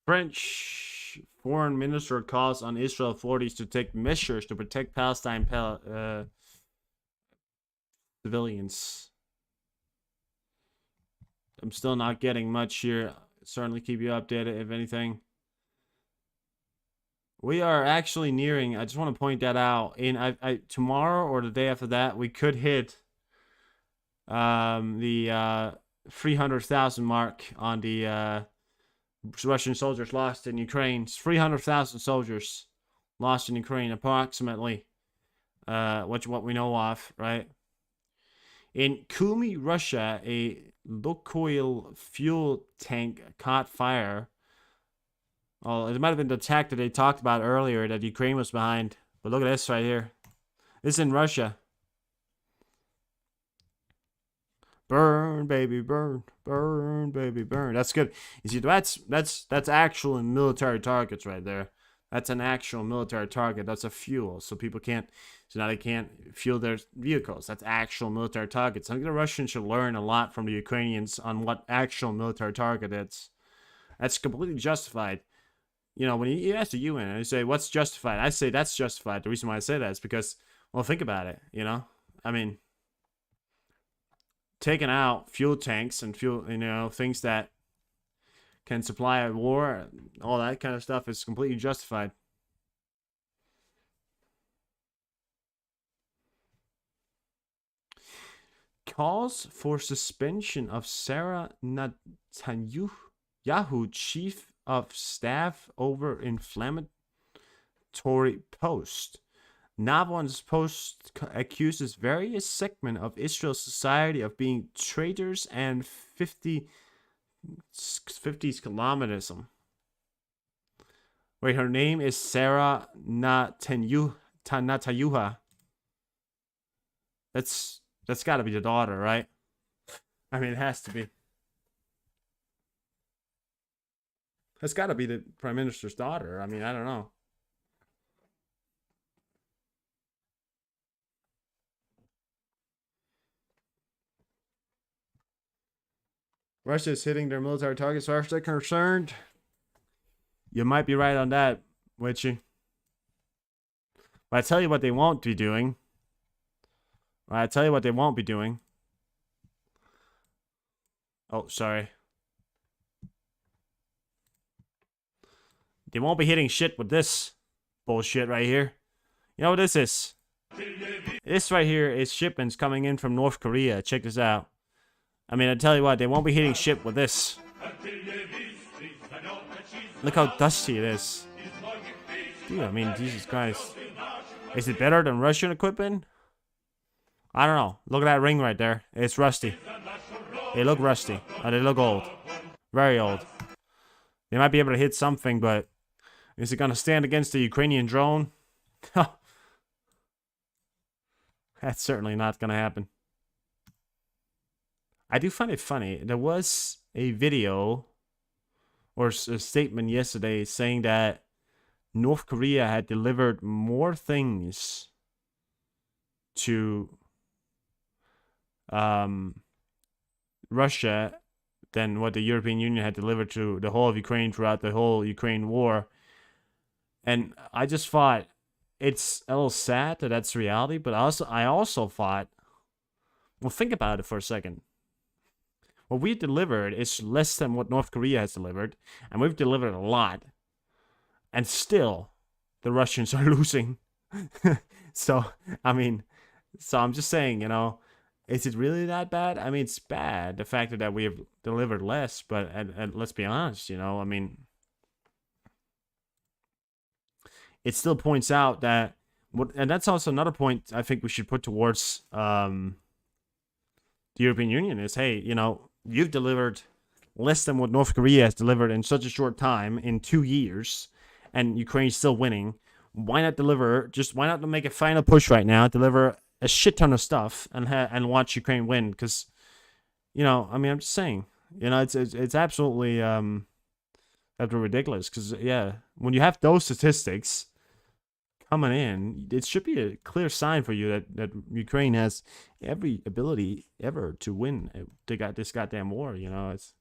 French foreign minister calls on Israel authorities to take measures to protect Palestine civilians. I'm still not getting much here. Certainly keep you updated if anything. We are actually nearing. I just want to point that out. Tomorrow or the day after that, we could hit the 300,000 mark on the Russian soldiers lost in Ukraine. 300,000 soldiers lost in Ukraine, approximately. What we know of, right? In Kumi, Russia, a Lukoil fuel tank caught fire. Oh, it might have been the attack that they talked about earlier that Ukraine was behind. But look at this right here. This is in Russia. Burn, baby, burn, burn, baby, burn. That's good. You see, that's actual military targets right there. That's an actual military target. That's a fuel, so people can't. So now they can't fuel their vehicles. That's actual military targets. I think the Russians should learn a lot from the Ukrainians on what actual military target is. That's completely justified. You know, when you ask the UN and you say, what's justified? I say that's justified. The reason why I say that is because, well, think about it, you know? I mean, taking out fuel tanks and fuel, you know, things that can supply a war, all that kind of stuff is completely justified. Calls for suspension of Sarah Netanyahu, chief of staff, over inflammatory post. Navon's post accuses various segments of Israel's society of being traitors and 50s kilometerism. Wait, her name is Sarah Netanyahu. That's got to be the daughter, right? I mean, it has to be. That's got to be the prime minister's daughter. I mean, I don't know. Russia is hitting their military targets. As far as they're concerned, you might be right on that, Witchy. But I tell you what they won't be doing. I tell you what they won't be doing. Oh, sorry. They won't be hitting shit with this bullshit right here. You know what this is? This right here is shipments coming in from North Korea. Check this out. I mean, I tell you what, they won't be hitting shit with this. Look how dusty it is. Dude, I mean, Jesus Christ. Is it better than Russian equipment? I don't know. Look at that ring right there. It's rusty. They look rusty. They look old. Very old. They might be able to hit something, but is it going to stand against the Ukrainian drone? That's certainly not going to happen. I do find it funny. There was a video or a statement yesterday saying that North Korea had delivered more things to Russia than what the European Union had delivered to the whole of Ukraine throughout the whole Ukraine war. And I just thought it's a little sad that that's reality, but I also thought, well, think about it for a second. What we delivered is less than what North Korea has delivered, and we've delivered a lot. And still, the Russians are losing. So, I mean, I'm just saying, you know, is it really that bad? I mean, it's bad, the fact that we have delivered less, but and let's be honest, you know, I mean, it still points out that, and that's also another point I think we should put towards the European Union is, hey, you know, you've delivered less than what North Korea has delivered in such a short time, in 2 years, and Ukraine's still winning. Why not deliver? Why not make a final push right now? Deliver a shit ton of stuff and watch Ukraine win. Because, you know, I mean, I'm just saying, you know, it's absolutely ridiculous. Because yeah, when you have those statistics coming in, it should be a clear sign for you that Ukraine has every ability ever to win. They got this goddamn war. You know, it's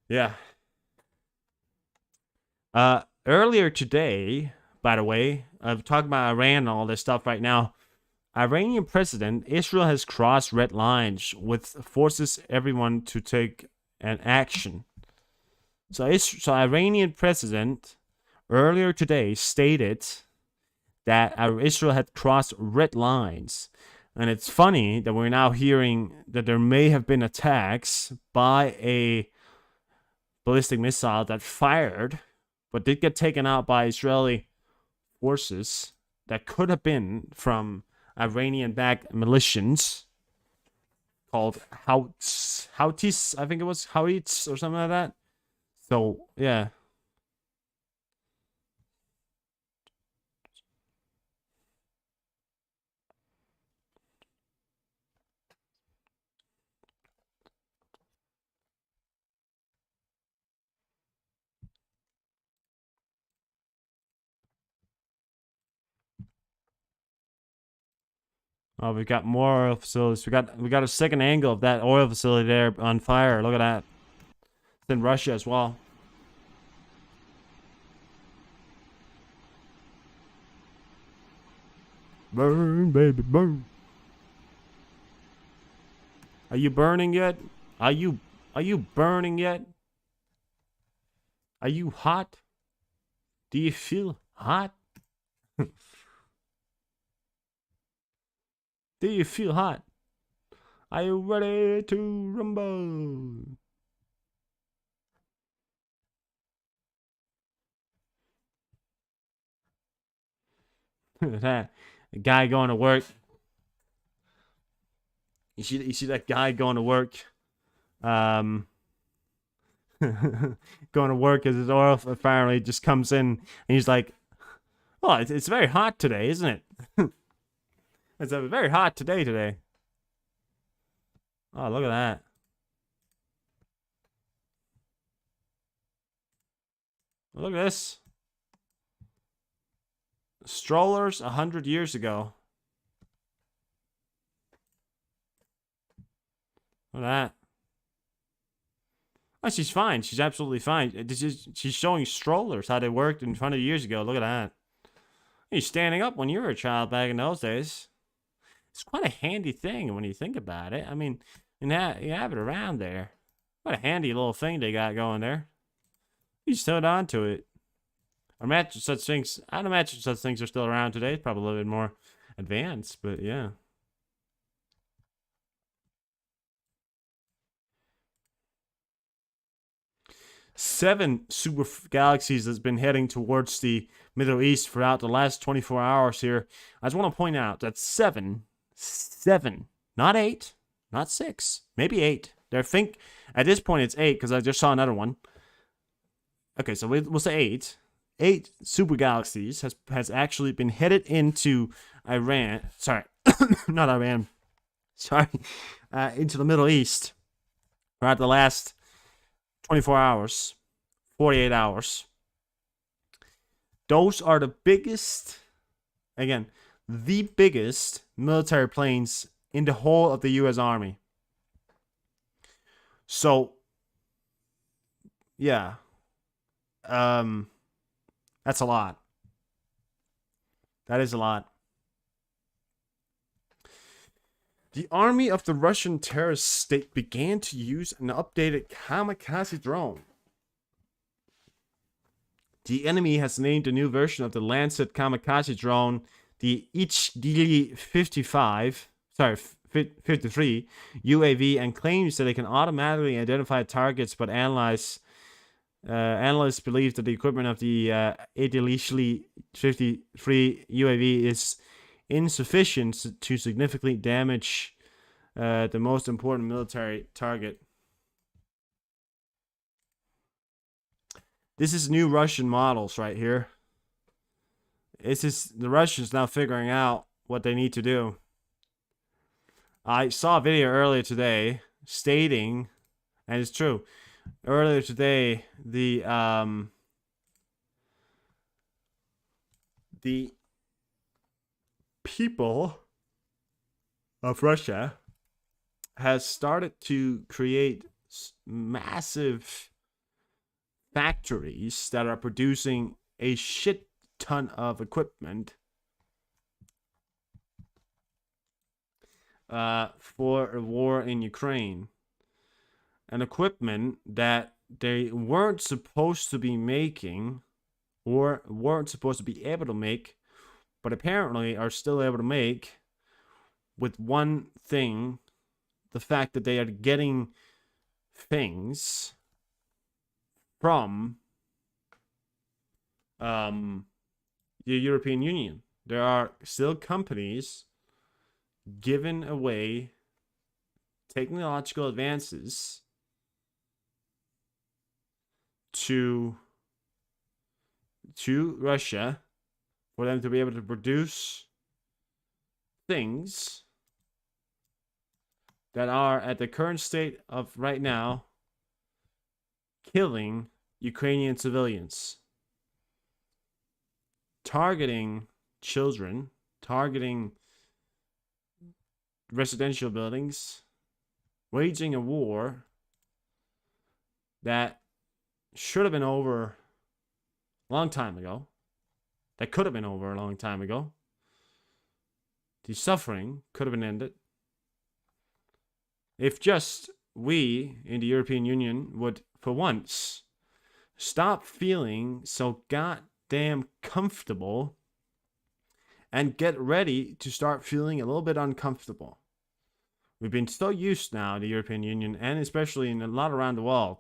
yeah. Earlier today, by the way, I've talked about Iran and all this stuff right now. Iranian president, Israel has crossed red lines with forces everyone to take an action. So Iranian president earlier today stated that Israel had crossed red lines. And it's funny that we're now hearing that there may have been attacks by a ballistic missile that fired, but did get taken out by Israeli forces that could have been from Iranian-backed militias called Houthis, I think it was Houthis or something like that. So yeah. Oh, we got more oil facilities. We got a second angle of that oil facility there on fire. Look at that. It's in Russia as well. Burn, baby, burn. Are you burning yet? Are you burning yet? Are you hot? Do you feel hot? Do you feel hot? Are you ready to rumble? That guy going to work. You see that guy going to work? Going to work as his oil apparently just comes in and he's like, "Oh, it's very hot today, isn't it?" It's very hot today. Oh, look at that. Look at this. Strollers 100 years ago. Look at that. Oh, she's fine. She's absolutely fine. She's showing strollers how they worked in front of years ago. Look at that. You're standing up when you were a child back in those days. It's quite a handy thing when you think about it. I mean, you have it around there. What a handy little thing they got going there. You just held on to it. I'd imagine such things are still around today. It's probably a little bit more advanced, but yeah. Seven super galaxies has been heading towards the Middle East throughout the last 24 hours here. I just want to point out that seven, not eight, not six, maybe eight. At this point it's eight because I just saw another one. Okay, so we'll say eight. Eight super galaxies has actually been headed into Iran. Sorry, not Iran. Sorry, into the Middle East throughout the last 24 hours, 48 hours. Those are the biggest, again, the biggest military planes in the whole of the U.S. Army. So, yeah. That's a lot. That is a lot. The army of the Russian terrorist state began to use an updated kamikaze drone. The enemy has named a new version of the Lancet kamikaze drone the HD 53 UAV and claims that it can automatically identify targets, but analysts believe that the equipment of the HD 53 UAV is insufficient to significantly damage the most important military target. This is new Russian models right here. This is the Russians now figuring out what they need to do. I saw a video earlier today stating, and it's true, earlier today the people of Russia has started to create massive factories that are producing a shit ton of equipment for a war in Ukraine. An equipment that they weren't supposed to be making or weren't supposed to be able to make, but apparently are still able to make, with one thing, the fact that they are getting things from the European Union. There are still companies giving away technological advances to Russia for them to be able to produce things that are at the current state of right now killing Ukrainian civilians, targeting children, targeting residential buildings, waging a war that should have been over a long time ago, that could have been over a long time ago. The suffering could have been ended if just we in the European Union would, for once, stop feeling so goddamn comfortable and get ready to start feeling a little bit uncomfortable. We've been so used now, the European Union, and especially in a lot around the world,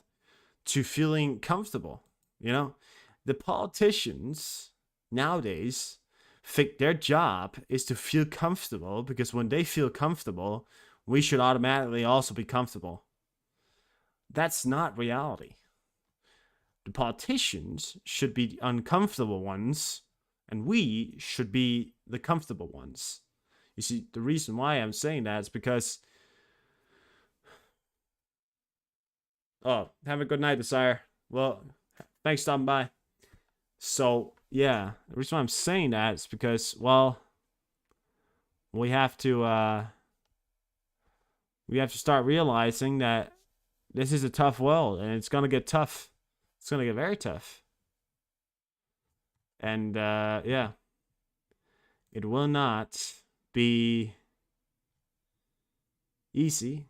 to feeling comfortable. You know, the politicians nowadays think their job is to feel comfortable, because when they feel comfortable, we should automatically also be comfortable. That's not reality. The politicians should be the uncomfortable ones, and we should be the comfortable ones. You see, the reason why I'm saying that is because... Oh, have a good night, Desire. Well, thanks for stopping by. So, yeah, the reason why I'm saying that is because, well, we have to start realizing that this is a tough world, and it's gonna get tough. It's gonna get very tough. And yeah, it will not be easy.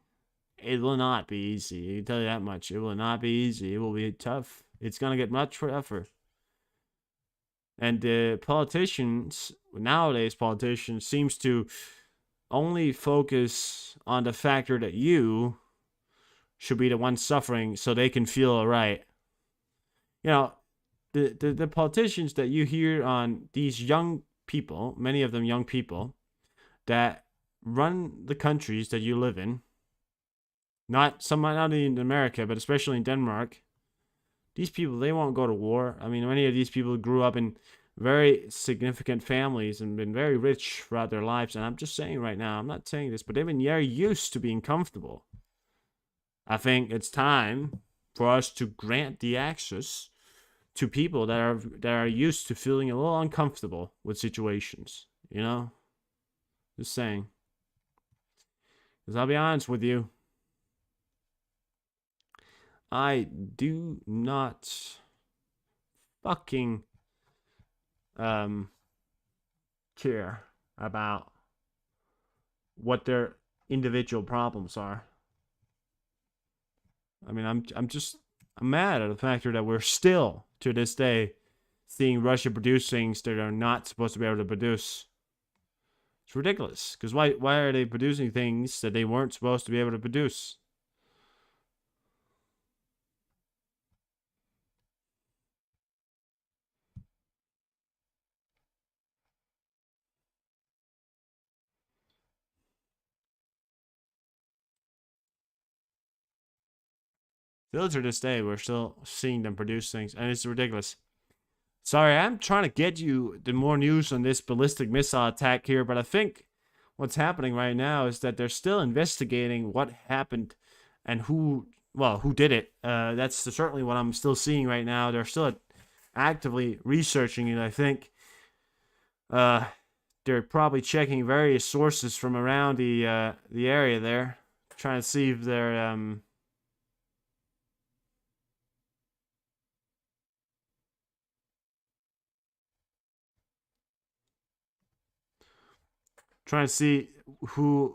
It will not be easy. I can tell you that much. It will not be easy. It will be tough. It's gonna get much tougher. And politicians nowadays, politicians seems to only focus on the factor that you should be the one suffering, so they can feel alright. You know, the politicians that you hear on these young people, many of them young people, that run the countries that you live in, not in America, but especially in Denmark, these people, they won't go to war. I mean, many of these people grew up in very significant families and been very rich throughout their lives. And I'm just saying right now, I'm not saying this, but they've been very used to being comfortable. I think it's time for us to grant the access to people that are used to feeling a little uncomfortable with situations. You know? Just saying. Because I'll be honest with you, I do not fucking care about what their individual problems are. I mean, I'm mad at the factor that we're still to this day seeing Russia produce things that are not supposed to be able to produce. It's ridiculous. Because why are they producing things that they weren't supposed to be able to produce? Still to this day, we're still seeing them produce things, and it's ridiculous. Sorry, I'm trying to get you the more news on this ballistic missile attack here, but I think what's happening right now is that they're still investigating what happened and who did it. That's certainly what I'm still seeing right now. They're still actively researching it, I think. They're probably checking various sources from around the area there, trying to see if they're trying to see who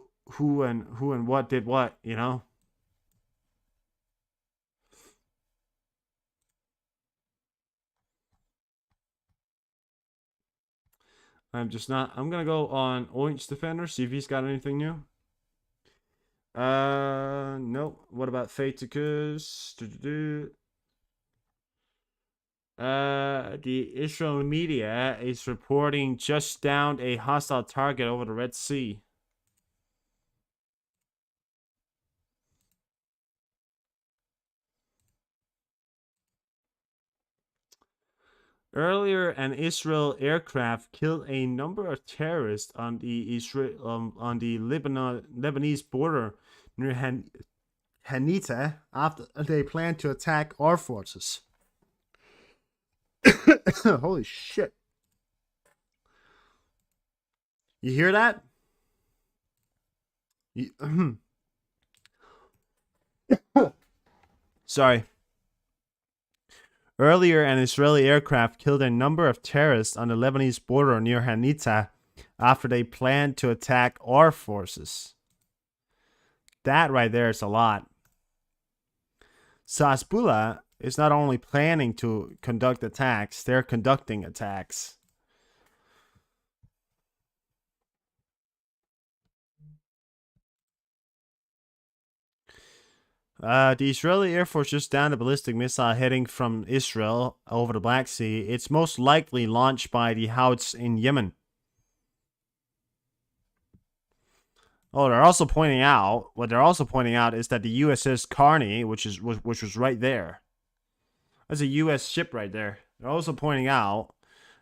and what did what, you know? I'm gonna go on Orange Defender, see if he's got anything new. No. What about Faticus? The Israel media is reporting just downed a hostile target over the Red Sea. Earlier, an Israel aircraft killed a number of terrorists on the Lebanese border near Hanita after they planned to attack our forces. Holy shit. You hear that? Sorry. Earlier, an Israeli aircraft killed a number of terrorists on the Lebanese border near Hanita after they planned to attack our forces. That right there is a lot. Hezbollah is not only planning to conduct attacks, they're conducting attacks. The Israeli Air Force just downed a ballistic missile heading from Israel over the Black Sea. It's most likely launched by the Houthis in Yemen. Oh, they're also pointing out is that the USS Carney, which was right there. That's a US ship right there. They're also pointing out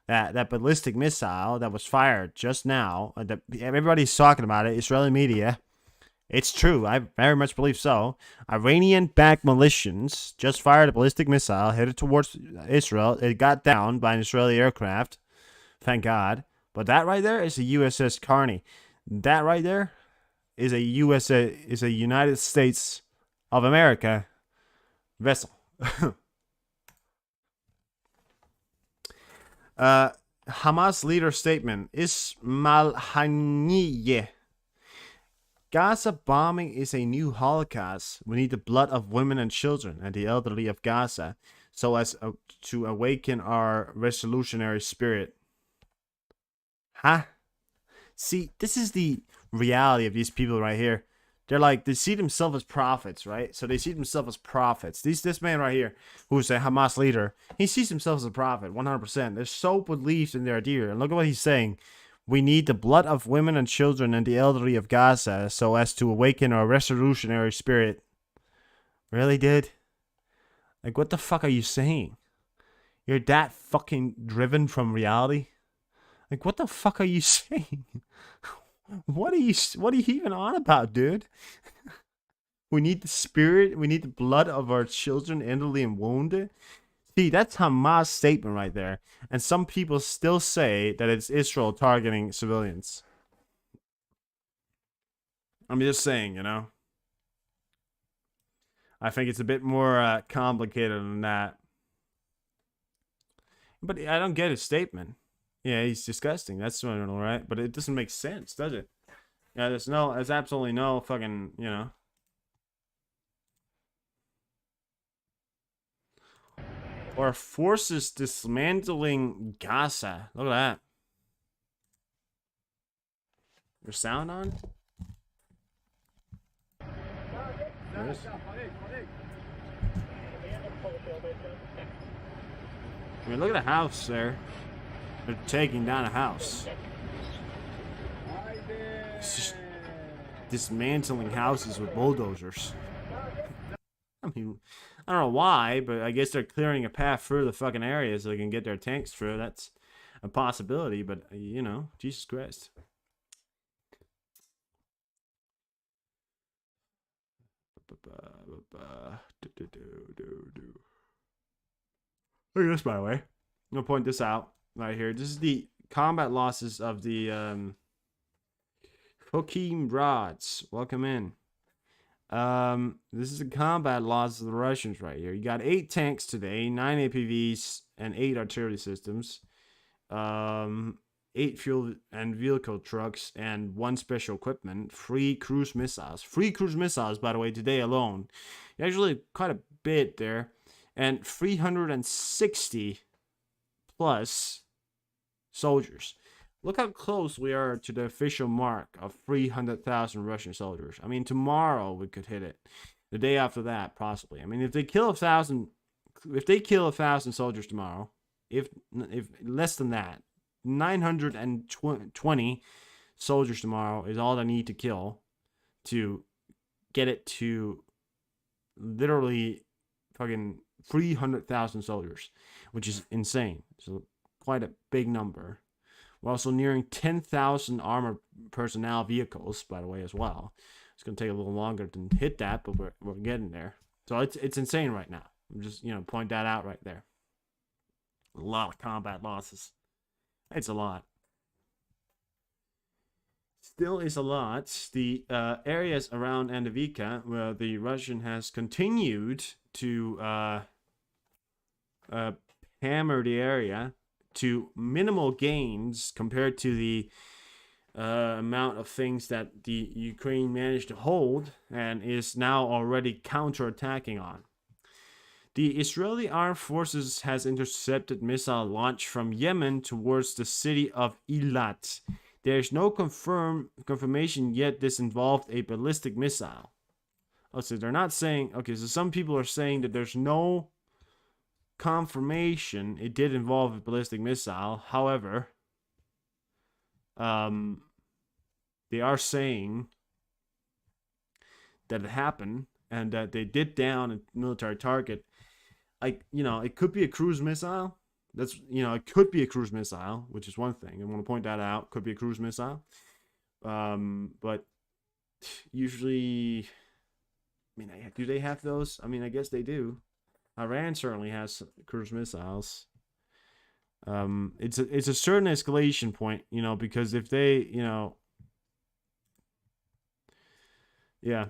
that ballistic missile that was fired just now, that everybody's talking about it, Israeli media. It's true. I very much believe so. Iranian-backed militias just fired a ballistic missile headed towards Israel. It got downed by an Israeli aircraft. Thank God. But that right there is a USS Carney. That right there is a United States of America Vessel. Hamas leader statement. Ismail Haniyeh. Gaza bombing is a new Holocaust. We need the blood of women and children and the elderly of Gaza so as to awaken our revolutionary spirit. Huh? See, this is the reality of these people right here. They're like, they see themselves as prophets, right? So they see themselves as prophets. This man right here, who's a Hamas leader, he sees himself as a prophet, 100%. They're so believed in their idea. And look at what he's saying. We need the blood of women and children and the elderly of Gaza so as to awaken our revolutionary spirit. Really, dude? Like, what the fuck are you saying? You're that fucking driven from reality? Like, what the fuck are you saying? What are you even on about, dude? We need the spirit, we need the blood of our children, elderly and wounded. See, that's Hamas' statement right there. And some people still say that it's Israel targeting civilians. I'm just saying, you know. I think it's a bit more complicated than that. But I don't get his statement. Yeah, he's disgusting. That's all right. But it doesn't make sense, does it? Yeah, there's absolutely no fucking, you know. Our forces dismantling Gaza. Look at that. Your sound on? Yes. I mean, look at the house there. They're taking down a house. It's just dismantling houses with bulldozers. I mean, I don't know why, but I guess they're clearing a path through the fucking area so they can get their tanks through. That's a possibility, but, you know, Jesus Christ. Look at this, by the way. I'm going to point this out right here. This is the combat losses of the Hakeem Rods. Welcome in. This is the combat losses of the Russians right here. You got 8 tanks today, 9 APVs, and 8 artillery systems. 8 fuel and vehicle trucks, and 1 special equipment. 3 cruise missiles. 3 cruise missiles, by the way, today alone. Actually, quite a bit there. And 360 plus soldiers. Look how close we are to the official mark of 300,000 Russian soldiers. I mean, tomorrow we could hit it. The day after that, possibly. I mean, if they kill 1,000 soldiers tomorrow, if less than that, 920 soldiers tomorrow is all they need to kill to get it to literally fucking 300,000 soldiers, which is insane. So quite a big number. We're also nearing 10,000 armored personnel vehicles, by the way, as well. It's going to take a little longer to hit that, but we're getting there. So it's insane right now. I'm just, you know, point that out right there. A lot of combat losses. It's a lot. Still is a lot. The areas around Andavika, where the Russian has continued to hammer the area to minimal gains compared to the amount of things that the Ukraine managed to hold and is now already counterattacking on. The Israeli Armed Forces has intercepted missile launch from Yemen towards the city of Eilat. There is no confirmation yet this involved a ballistic missile. Oh, so they're not saying... Okay, so some people are saying that there's no confirmation it did involve a ballistic missile. However, they are saying that it happened and that they did down a military target. Like, you know, it could be a cruise missile. That's, you know, it could be a cruise missile, which is one thing. I want to point that out. Could be a cruise missile. But usually, I mean, do they have those? I mean, I guess they do. Iran certainly has cruise missiles. It's a certain escalation point, you know, because if they, you know, yeah.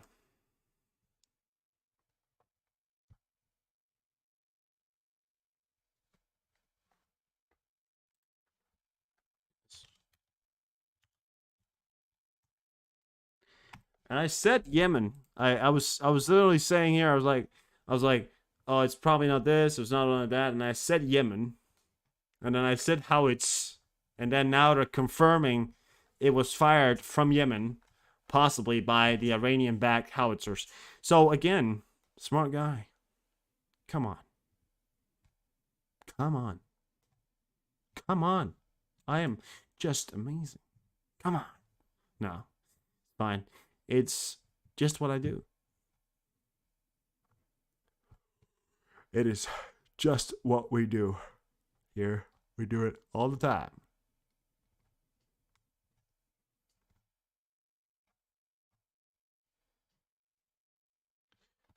And I said Yemen. I was literally saying here, I was like, oh, it's probably not this, it's not only that, and I said Yemen. And then I said how it's, and then now they're confirming it was fired from Yemen, possibly by the Iranian-backed howitzers. So again, smart guy. Come on. Come on. Come on. I am just amazing. Come on. No. Fine. It's just what I do. It is just what we do. Here, we do it all the time.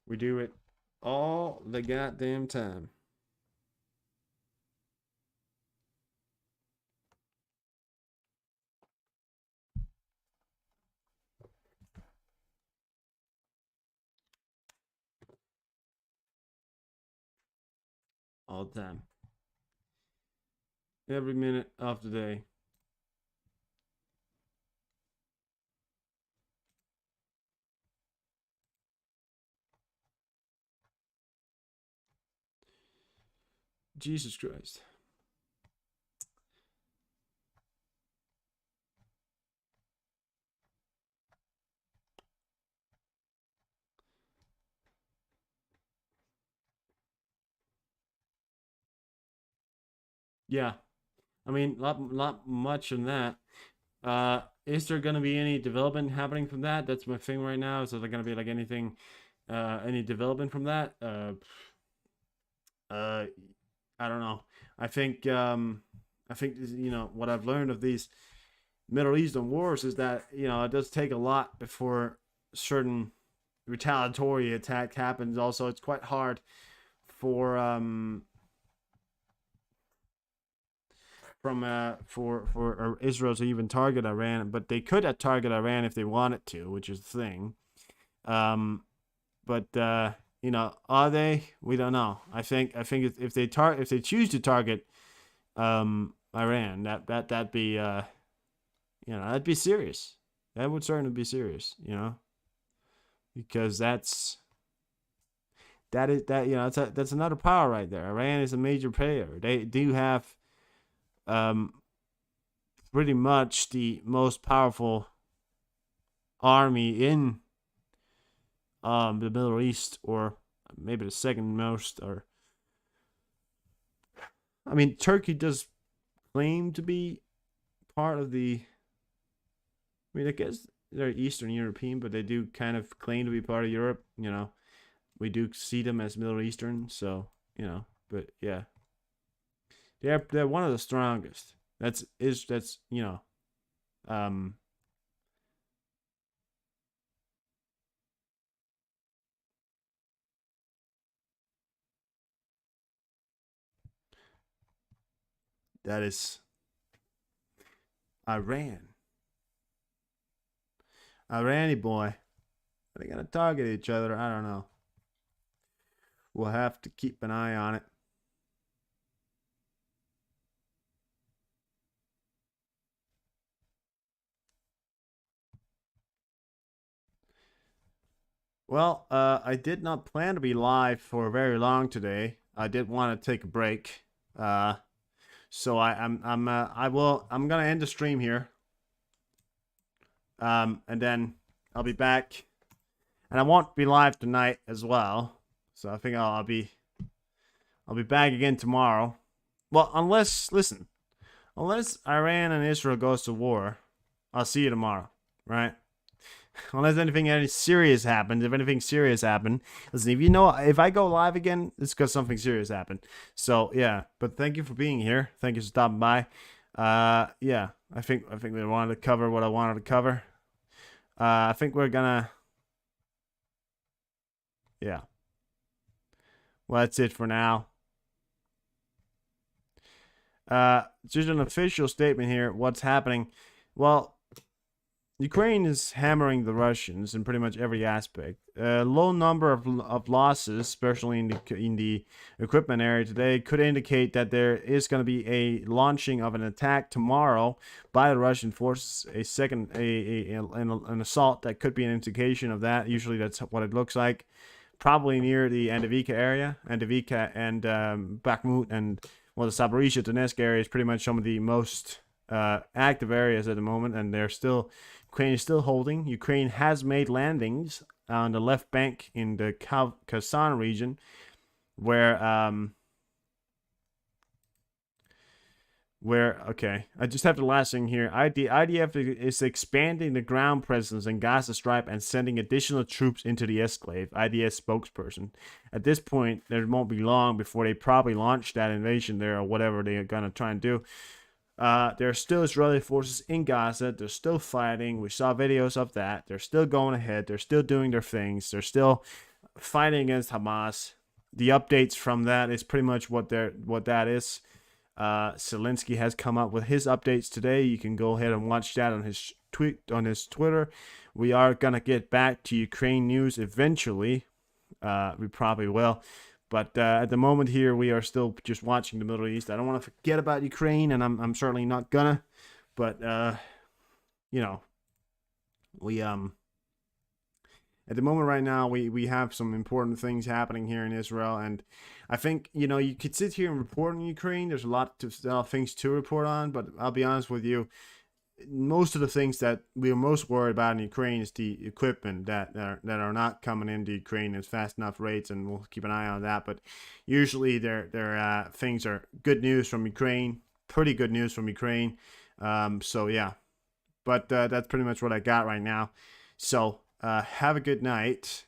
We do it all the goddamn time. All the time. Every minute of the day. Jesus Christ. Yeah. I mean, lot much in that. Is there gonna be any development happening from that? That's my thing right now. Is there gonna be like anything, any development from that? Uh, I don't know. I think you know what I've learned of these Middle Eastern wars is that you know it does take a lot before certain retaliatory attack happens. Also, it's quite hard for for Israel to even target Iran, but they could target Iran if they wanted to, which is the thing. Um, but you know, are they? We don't know. I think if they choose to target Iran, that'd be you know, that'd be serious. That would certainly be serious, you know, because that you know that's another power right there. Iran is a major player. They do have um pretty much the most powerful army in the Middle East, or maybe the second most. Or I mean, Turkey does claim to be part of the. I mean, I guess they're Eastern European, but they do kind of claim to be part of Europe. You know, we do see them as Middle Eastern, so you know. But yeah, they're one of the strongest. That's you know, um, that is Iran. Irani boy. Are they gonna target each other? I don't know. We'll have to keep an eye on it. Well, I did not plan to be live for very long today. I did want to take a break. So I'm gonna end the stream here. And then I'll be back, and I won't be live tonight as well. So I think I'll be back again tomorrow. Well, unless Iran and Israel goes to war, I'll see you tomorrow, right? Unless any serious happens. If anything serious happened, listen. If you know, if I go live again, it's because something serious happened. So yeah, but thank you for being here. Thank you for stopping by. Yeah, I think we wanted to cover what I wanted to cover. I think we're gonna. Yeah. Well, that's it for now. Just an official statement here. What's happening? Well, Ukraine is hammering the Russians in pretty much every aspect. A low number of losses, especially in the equipment area today, could indicate that there is going to be a launching of an attack tomorrow by the Russian forces. An assault that could be an indication of that. Usually, that's what it looks like. Probably near the Andivika area, Andivika and Bakhmut, and well, the Zaporizhia Donetsk area is pretty much some of the most active areas at the moment, and Ukraine is still holding. Ukraine has made landings on the left bank in the Kherson region, where okay, I just have the last thing here. The IDF is expanding the ground presence in Gaza Strip and sending additional troops into the enclave. IDF spokesperson. At this point, there won't be long before they probably launch that invasion there or whatever they're gonna try and do. There are still Israeli forces in Gaza. They're still fighting. We saw videos of that. They're still going ahead. They're still doing their things. They're still fighting against Hamas. The updates from that is pretty much what that is. Zelensky has come up with his updates today. You can go ahead and watch that on his Twitter. We are gonna get back to Ukraine news eventually. We probably will. But at the moment here, we are still just watching the Middle East. I don't want to forget about Ukraine, and I'm certainly not gonna. But you know, we at the moment right now, we have some important things happening here in Israel, and I think you could sit here and report on Ukraine. There's a lot of things to report on, but I'll be honest with you. Most of the things that we are most worried about in Ukraine is the equipment that are not coming into Ukraine at fast enough rates, and we'll keep an eye on that. But usually, their things are good news from Ukraine, pretty good news from Ukraine. So yeah, but that's pretty much what I got right now. So have a good night.